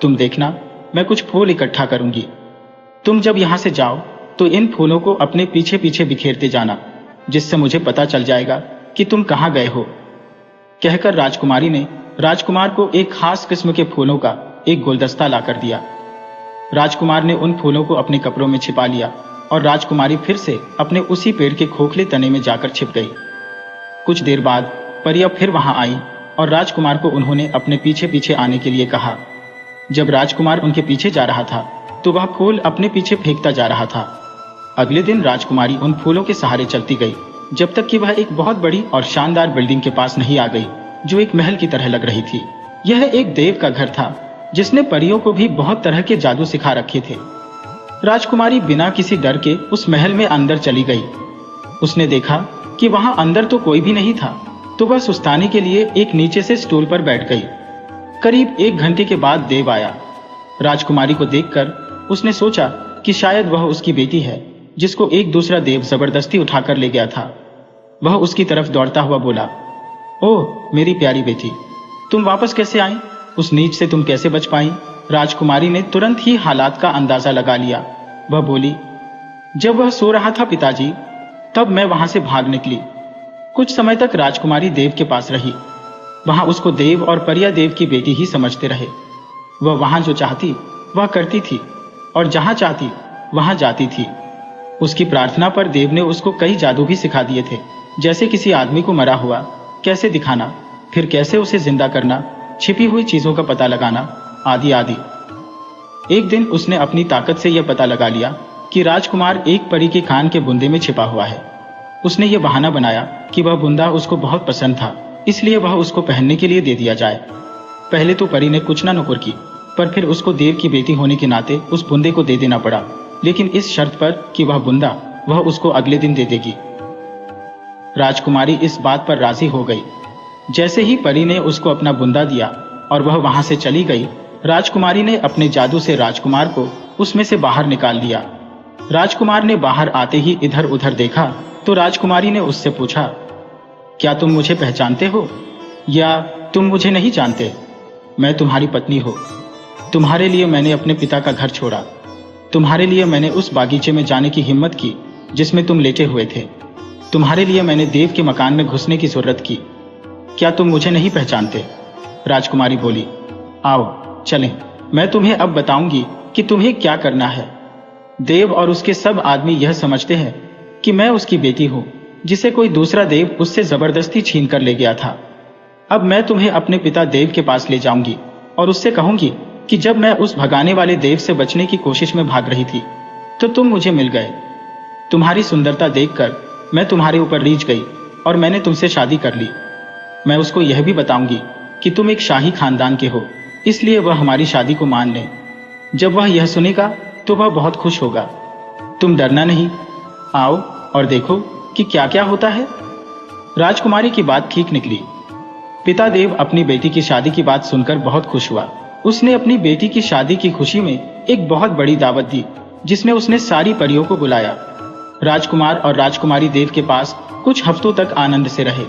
तुम देखना, मैं कुछ फूल इकट्ठा करूंगी। तुम जब यहां से जाओ तो इन फूलों को अपने पीछे पीछे बिखेरते जाना, जिससे मुझे पता चल जाएगा कि तुम कहां गए हो। कहकर राजकुमारी ने राजकुमार को एक खास किस्म के फूलों का एक गुलदस्ता लाकर दिया। राजकुमार ने उन फूलों को अपने कपड़ों में छिपा लिया और राजकुमारी फिर से अपने उसी पेड़ के खोखले तने में जाकर छिप गई। कुछ देर बाद परियां फिर वहां आई और राजकुमार को उन्होंने अपने पीछे पीछे आने के लिए कहा। जब राजकुमार उनके पीछे जा रहा था तो वह फूल अपने पीछे फेंकता जा रहा था। अगले दिन राजकुमारी उन फूलों के सहारे चलती गई जब तक कि वह एक बहुत बड़ी और शानदार बिल्डिंग के पास नहीं आ गई, जो एक महल की तरह लग रही थी। यह एक देव का घर था जिसने परियों को भी बहुत तरह के जादू सिखा रखे थे। राजकुमारी बिना किसी डर के उस महल में अंदर चली गई। उसने देखा कि वहां अंदर तो कोई भी नहीं था, तो वह सुस्ताने के लिए एक नीचे से स्टूल पर बैठ गई। करीब 1 घंटे के बाद देव आया। राजकुमारी को देखकर उसने सोचा कि शायद वह उसकी बेटी है, जिसको एक दूसरा देव जबरदस्ती उठाकर ले गया था। वह उसकी तरफ दौड़ता हुआ बोला, ओह मेरी प्यारी बेटी, तुम वापस कैसे आई? उस नीच से तुम कैसे बच पाई? राजकुमारी ने तुरंत ही हालात का अंदाजा लगा लिया। वह बोली, जब वह सो रहा था पिताजी, तब मैं वहां से भाग निकली। कुछ समय तक राजकुमारी देव के पास रही। वहां उसको देव और परिया देव की बेटी ही समझते रहे। वह वहां जो चाहती वह करती थी और जहां चाहती वहां जाती थी। उसकी प्रार्थना पर देव ने उसको कई जादू भी सिखा दिए थे, जैसे किसी आदमी को मरा हुआ कैसे दिखाना, फिर कैसे उसे जिंदा करना, छिपी हुई चीजों का पता लगाना, आदि आदि। एक दिन उसने अपनी ताकत से यह पता लगा लिया कि राजकुमार एक परी के कान के बुंदे में छिपा हुआ है। उसने यह बहाना बनाया कि वह बुंदा उसको बहुत पसंद था, इसलिए वह उसको पहनने के लिए दे दिया जाए। पहले तो परी ने कुछ ना नुकुर की, पर फिर उसको देव की बेटी होने के नाते उस बुंदे को दे देना पड़ा, लेकिन इस शर्त पर कि वह बुंदा वह उसको अगले दिन दे देगी। राजकुमारी इस बात पर राजी हो गई। जैसे ही परी ने उसको अपना बुंदा दिया और वह वहां से चली गई, राजकुमारी ने अपने जादू से राजकुमार को उसमें से बाहर निकाल दिया। राजकुमार ने बाहर आते ही इधर उधर देखा तो राजकुमारी ने उससे पूछा, क्या तुम मुझे पहचानते हो या तुम मुझे नहीं जानते? मैं तुम्हारी पत्नी हूं। तुम्हारे लिए मैंने अपने पिता का घर छोड़ा। तुम्हारे लिए मैंने उस बागीचे में जाने की हिम्मत की जिसमें तुम लेटे हुए थे। तुम्हारे लिए मैंने देव के मकान में घुसने की जरूरत की। क्या तुम मुझे नहीं पहचानते? राजकुमारी बोली, आओ चलें, मैं तुम्हें अब बताऊंगी कि तुम्हें क्या करना है। देव और उसके सब आदमी यह समझते हैं कि मैं उसकी बेटी हूं, जिसे कोई दूसरा देव उससे जबरदस्ती छीन कर ले गया था। अब मैं तुम्हें अपने पिता देव के पास ले जाऊंगी और उससे कहूंगी कि जब मैं उस भगाने वाले देव से बचने की कोशिश में भाग रही थी तो तुम मुझे मिल गए। तुम्हारी सुंदरता देखकर मैं तुम्हारे ऊपर रीझ गई और मैंने तुमसे शादी कर ली। मैं उसको यह भी बताऊंगी कि तुम एक शाही खानदान के हो, इसलिए वह हमारी शादी को मान ले। जब वह यह सुनेगा तो वह बहुत खुश होगा। तुम डरना नहीं, आओ और देखो कि क्या क्या होता है। राजकुमारी की बात ठीक निकली। पिता देव अपनी बेटी की शादी की बात सुनकर बहुत खुश हुआ। उसने अपनी बेटी की शादी की खुशी में एक बहुत बड़ी दावत दी, जिसमें उसने सारी परियों को बुलाया। राजकुमार और राजकुमारी देव के पास कुछ हफ्तों तक आनंद से रहे।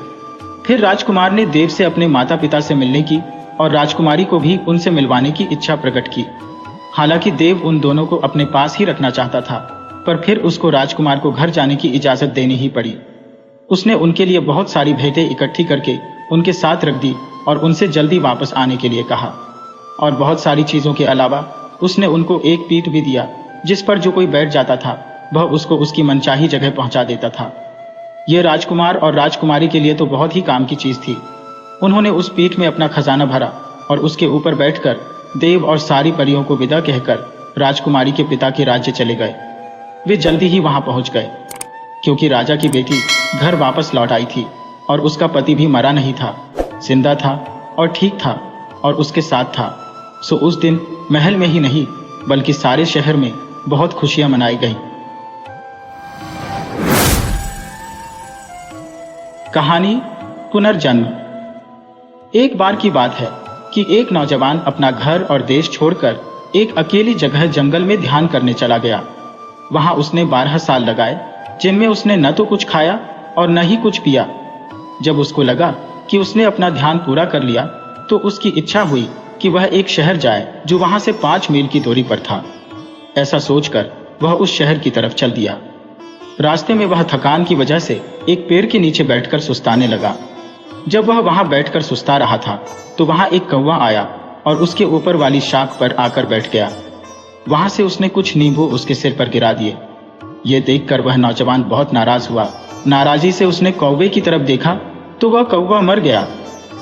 फिर राजकुमार ने देव से अपने माता पिता से मिलने की और राजकुमारी को भी उनसे मिलवाने की इच्छा प्रकट की। हालांकि देव उन दोनों को अपने पास ही रखना चाहता था, पर फिर उसको राजकुमार को घर जाने की इजाजत देनी ही पड़ी। उसने उनके लिए बहुत सारी भेंटें इकट्ठी करके उनके साथ रख दी और उनसे जल्दी वापस आने के लिए कहा। और बहुत सारी चीजों के अलावा उसने उनको एक पीठ भी दिया, जिस पर जो कोई बैठ जाता था वह उसको उसकी मनचाही जगह पहुंचा देता था। यह राजकुमार और राजकुमारी के लिए तो बहुत ही काम की चीज थी। उन्होंने उस पीठ में अपना खजाना भरा और उसके ऊपर बैठकर देव और सारी परियों को विदा कहकर राजकुमारी के पिता के राज्य चले गए। वे जल्दी ही वहां पहुंच गए, क्योंकि राजा की बेटी घर वापस लौट आई थी और उसका पति भी मरा नहीं था, जिंदा था और ठीक था और उसके साथ था। सो उस दिन महल में ही नहीं बल्कि सारे शहर में बहुत खुशियां मनाई गईं। कहानी पुनर्जन्म। एक बार की बात है कि एक नौजवान अपना घर और देश छोड़कर एक अकेली जगह जंगल में ध्यान करने चला गया। वहां उसने 12 साल लगाए, जिनमें उसने न तो कुछ खाया और न ही कुछ पिया। जब उसको लगा कि उसने अपना ध्यान पूरा कर लिया तो उसकी इच्छा हुई कि वह एक शहर जाए जो वहां से 5 मील की दूरी पर था। ऐसा सोचकर वह उस शहर की तरफ चल दिया। रास्ते में वह थकान की वजह से एक पेड़ के नीचे बैठकर सुस्ताने लगा। जब वह वहां बैठकर सुस्ता रहा था तो वहां एक कौवा आया और उसके ऊपर वाली शाख पर आकर बैठ गया। वहां से उसने कुछ नींबू उसके सिर पर गिरा दिए। ये देखकर वह नौजवान बहुत नाराज हुआ। नाराजी से उसने कौवे की तरफ देखा तो वह कौवा मर गया।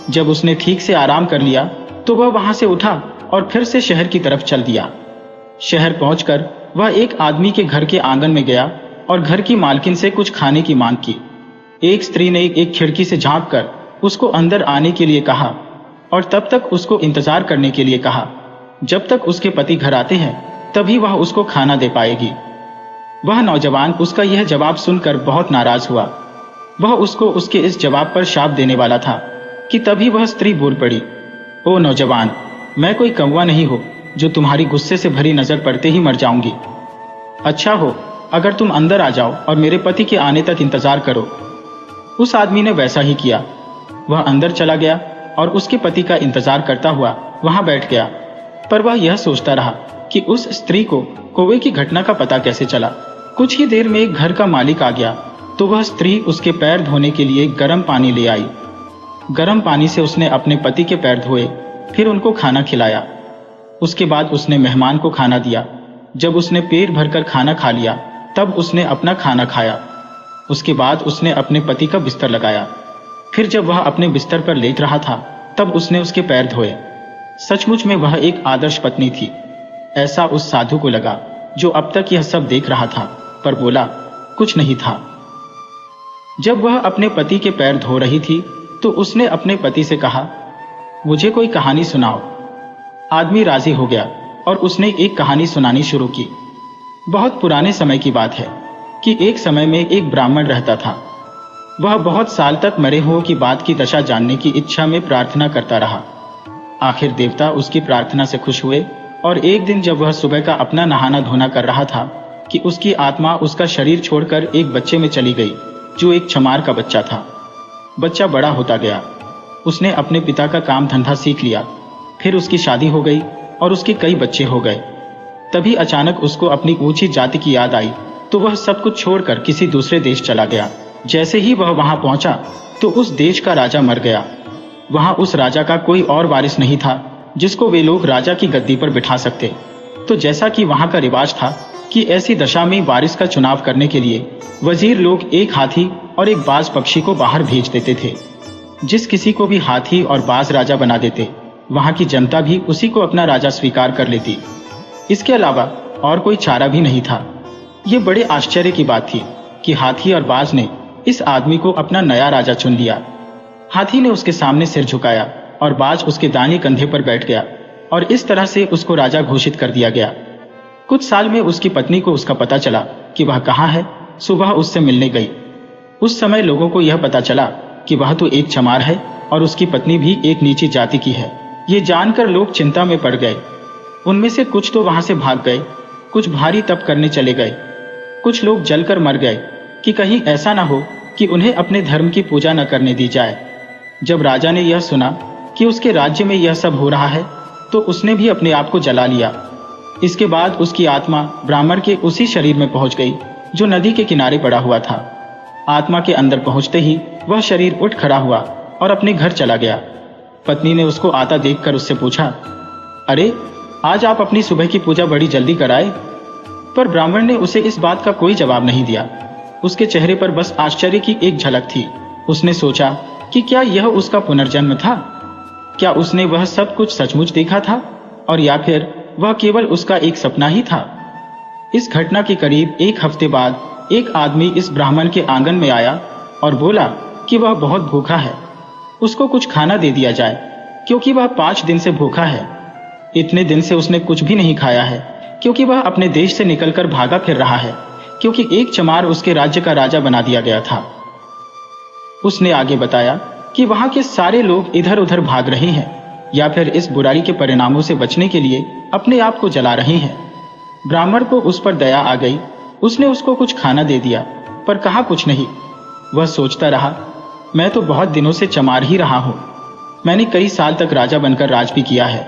जब उसने ठीक से आराम कर लिया तो वह वहां से उठा और फिर से शहर की तरफ चल दिया। शहर पहुंचकर वह एक आदमी के घर के आंगन में गया और घर की मालकिन से कुछ खाने की मांग की। एक स्त्री ने एक खिड़की से झांककर उसको अंदर आने के लिए कहा और तब तक उसको इंतजार करने के लिए कहा। जब तक उसके पति घर आते हैं तभी वह उसको खाना दे पाएगी। वह नौजवान उसका यह जवाब सुनकर बहुत नाराज हुआ। वह उसको उसके इस जवाब पर शाप देने वाला था कि तभी वह स्त्री बोल पड़ी, ओ नौजवान, मैं कोई कौवा नहीं हूं जो तुम्हारी गुस्से से भरी नजर पड़ते ही मर जाऊंगी। अच्छा हो अगर तुम अंदर आ जाओ और मेरे पति के आने तक इंतजार करो। उस आदमी ने वैसा ही किया। वह अंदर चला गया और उसके पति का इंतजार करता हुआ वहां बैठ गया। पर वह यह सोचता रहा कि उस स्त्री को कौवे की घटना का पता कैसे चला। कुछ ही देर में एक घर का मालिक आ गया तो वह स्त्री उसके पैर धोने के लिए गर्म पानी ले आई। गर्म पानी से उसने अपने पति के पैर धोए, फिर उनको खाना खिलाया। उसके बाद उसने मेहमान को खाना दिया। जब उसने पेट भरकर खाना खा लिया तब उसने अपना खाना खाया। उसके बाद उसने अपने पति का बिस्तर लगाया। फिर जब वह अपने बिस्तर पर लेट रहा था तब उसने उसके पैर धोए। सचमुच में वह एक आदर्श पत्नी थी, ऐसा उस साधु को लगा जो अब तक यह सब देख रहा था, पर बोला कुछ नहीं था। जब वह अपने पति के पैर धो रही थी तो उसने अपने पति से कहा, मुझे कोई कहानी सुनाओ। आदमी राजी हो गया और उसने एक कहानी सुनानी शुरू की। बहुत पुराने समय की बात है कि एक समय में एक ब्राह्मण रहता था। वह बहुत साल तक मरे हुओं की बात की दशा जानने की इच्छा में प्रार्थना करता रहा। आखिर देवता उसकी प्रार्थना से खुश हुए और एक दिन जब वह सुबह का अपना नहाना धोना कर रहा था कि उसकी आत्मा उसका शरीर छोड़कर एक बच्चे में चली गई जो एक चमार का बच्चा था। बच्चा बड़ा होता गया। उसने अपने पिता का काम धंधा सीख लिया। फिर उसकी शादी हो गई और उसके कई बच्चे हो गए। तभी अचानक उसको अपनी ऊंची जाति की याद आई तो वह सब कुछ छोड़कर किसी दूसरे देश चला गया। जैसे ही वह वहां पहुंचा तो उस देश का राजा मर गया। वहां उस राजा का कोई और वारिस नहीं था जिसको वे लोग राजा की गद्दी पर बिठा सकते। तो जैसा कि वहां का रिवाज था कि ऐसी दशा में वारिस का चुनाव करने के लिए वजीर लोग एक हाथी और एक बाज पक्षी को बाहर भेज देते थे। जिस किसी को भी हाथी और बाज राजा बना देते वहां की जनता भी उसी को अपना राजा स्वीकार कर लेती। इसके अलावा और कोई चारा भी नहीं था। ये बड़े आश्चर्य की बात थी कि हाथी और बाज ने इस आदमी को अपना नया राजा चुन लिया। हाथी ने उसके सामने सिर झुकाया और बाज उसके दाहिने कंधे पर बैठ गया और इस तरह से उसको राजा घोषित कर दिया गया। कुछ साल में उसकी पत्नी को उसका पता चला कि वह कहाँ है। सुबह उससे मिलने गई। उस समय लोगों को यह पता चला कि वह तो एक चमार है और उसकी पत्नी भी एक नीची जाति की है। ये जानकर लोग चिंता में पड़ गए। उनमें से कुछ तो वहां से भाग गए, कुछ भारी तप करने चले गए, कुछ लोग जलकर मर गए कि कहीं ऐसा ना हो कि उन्हें अपने धर्म की पूजा न करने दी जाए। जब राजा ने यह सुना कि उसके राज्य में यह सब हो रहा है तो उसने भी अपने आप को जला लिया। इसके बाद उसकी आत्मा ब्राह्मण के उसी शरीर में पहुंच गई जो नदी के किनारे पड़ा हुआ था। आत्मा के अंदर पहुंचते ही वह शरीर उठ खड़ा हुआ और अपने घर चला गया। पत्नी ने उसको आता देखकर उससे पूछा, अरे आज आप अपनी सुबह की पूजा बड़ी जल्दी कराए। पर ब्राह्मण ने उसे इस बात का कोई जवाब नहीं दिया। उसके चेहरे पर बस आश्चर्य की एक झलक थी। उसने सोचा कि क्या यह उसका पुनर्जन्म था? क्या उसने वह सब कुछ सचमुच देखा था और या फिर वह केवल उसका एक सपना ही था? इस घटना के करीब एक हफ्ते बाद एक आदमी इस ब्राह्मण के आंगन में आया और बोला कि वह बहुत भूखा है, उसको कुछ खाना दे दिया जाए क्योंकि वह 5 दिन से भूखा है। इतने दिन से उसने कुछ भी नहीं खाया है क्योंकि वह अपने देश से निकलकर भागा फिर रहा है क्योंकि एक चमार उसके राज्य का राजा बना दिया गया था। उसने आगे बताया कि वहां के सारे लोग इधर उधर भाग रहे हैं या फिर इस बुराई के परिणामों से बचने के लिए अपने आप को जला रहे हैं। ब्राह्मण को उस पर दया आ गई। उसने उसको कुछ खाना दे दिया पर कहा कुछ नहीं। वह सोचता रहा, मैं तो बहुत दिनों से चमार ही रहा हूं। मैंने कई साल तक राजा बनकर राज भी किया है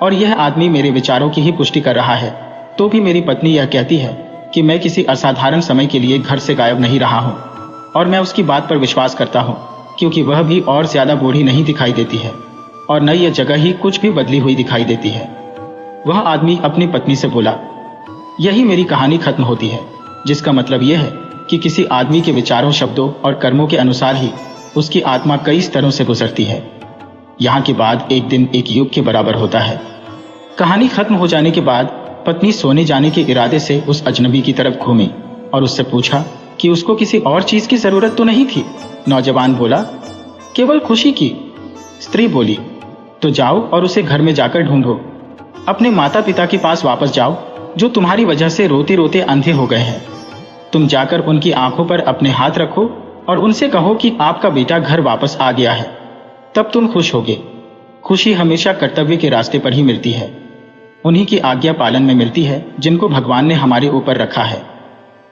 और यह आदमी मेरे विचारों की ही पुष्टि कर रहा है। तो भी मेरी पत्नी यह कहती है कि मैं किसी असाधारण समय के लिए घर से गायब नहीं रहा हूं और मैं उसकी बात पर विश्वास करता हूं क्योंकि वह भी और ज्यादा बूढ़ी नहीं दिखाई देती है और न यह जगह ही कुछ भी बदली हुई दिखाई देती है। वह आदमी अपनी पत्नी से बोला, यही मेरी कहानी खत्म होती है, जिसका मतलब यह है कि किसी आदमी के विचारों, शब्दों और कर्मों के अनुसार ही उसकी आत्मा कई स्तरों से गुजरती है। यहाँ के बाद एक दिन एक युग के बराबर होता है। कहानी खत्म हो जाने के बाद पत्नी सोने जाने के इरादे से उस अजनबी की तरफ घूमी और उससे पूछा कि उसको किसी और चीज की जरूरत तो नहीं थी। नौजवान बोला, केवल खुशी की। स्त्री बोली, तो जाओ और उसे घर में जाकर ढूंढो। अपने माता पिता के पास वापस जाओ जो तुम्हारी वजह से रोते रोते अंधे हो गए हैं। तुम जाकर उनकी आंखों पर अपने हाथ रखो और उनसे कहो कि आपका बेटा घर वापस आ गया है। तब तुम खुश होगे। खुशी हमेशा कर्तव्य के रास्ते पर ही मिलती है। उन्हीं की आज्ञा पालन में मिलती है जिनको भगवान ने हमारे ऊपर रखा है।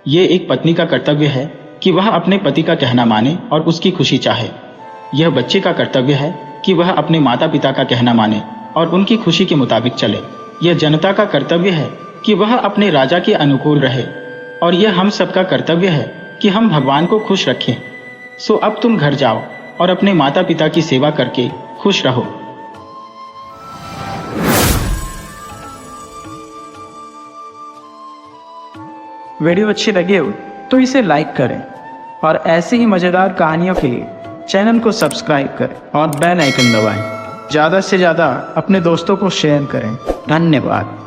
ये एक पत्नी का कर्तव्य है कि वह अपने पति का कहना माने और उसकी खुशी चाहे। यह बच्चे का कर्तव्य है कि वह अपने माता पिता का कहना माने और उनकी खुशी के मुताबिक चले। यह जनता का कर्तव्य है कि वह अपने राजा के अनुकूल रहे और यह हम सबका कर्तव्य है कि हम भगवान को खुश रखें। सो अब तुम घर जाओ और अपने माता पिता की सेवा करके खुश रहो। वीडियो अच्छी लगी हो तो इसे लाइक करें और ऐसी ही मज़ेदार कहानियों के लिए चैनल को सब्सक्राइब करें और बेल आइकन दबाएं। ज़्यादा से ज़्यादा अपने दोस्तों को शेयर करें। धन्यवाद।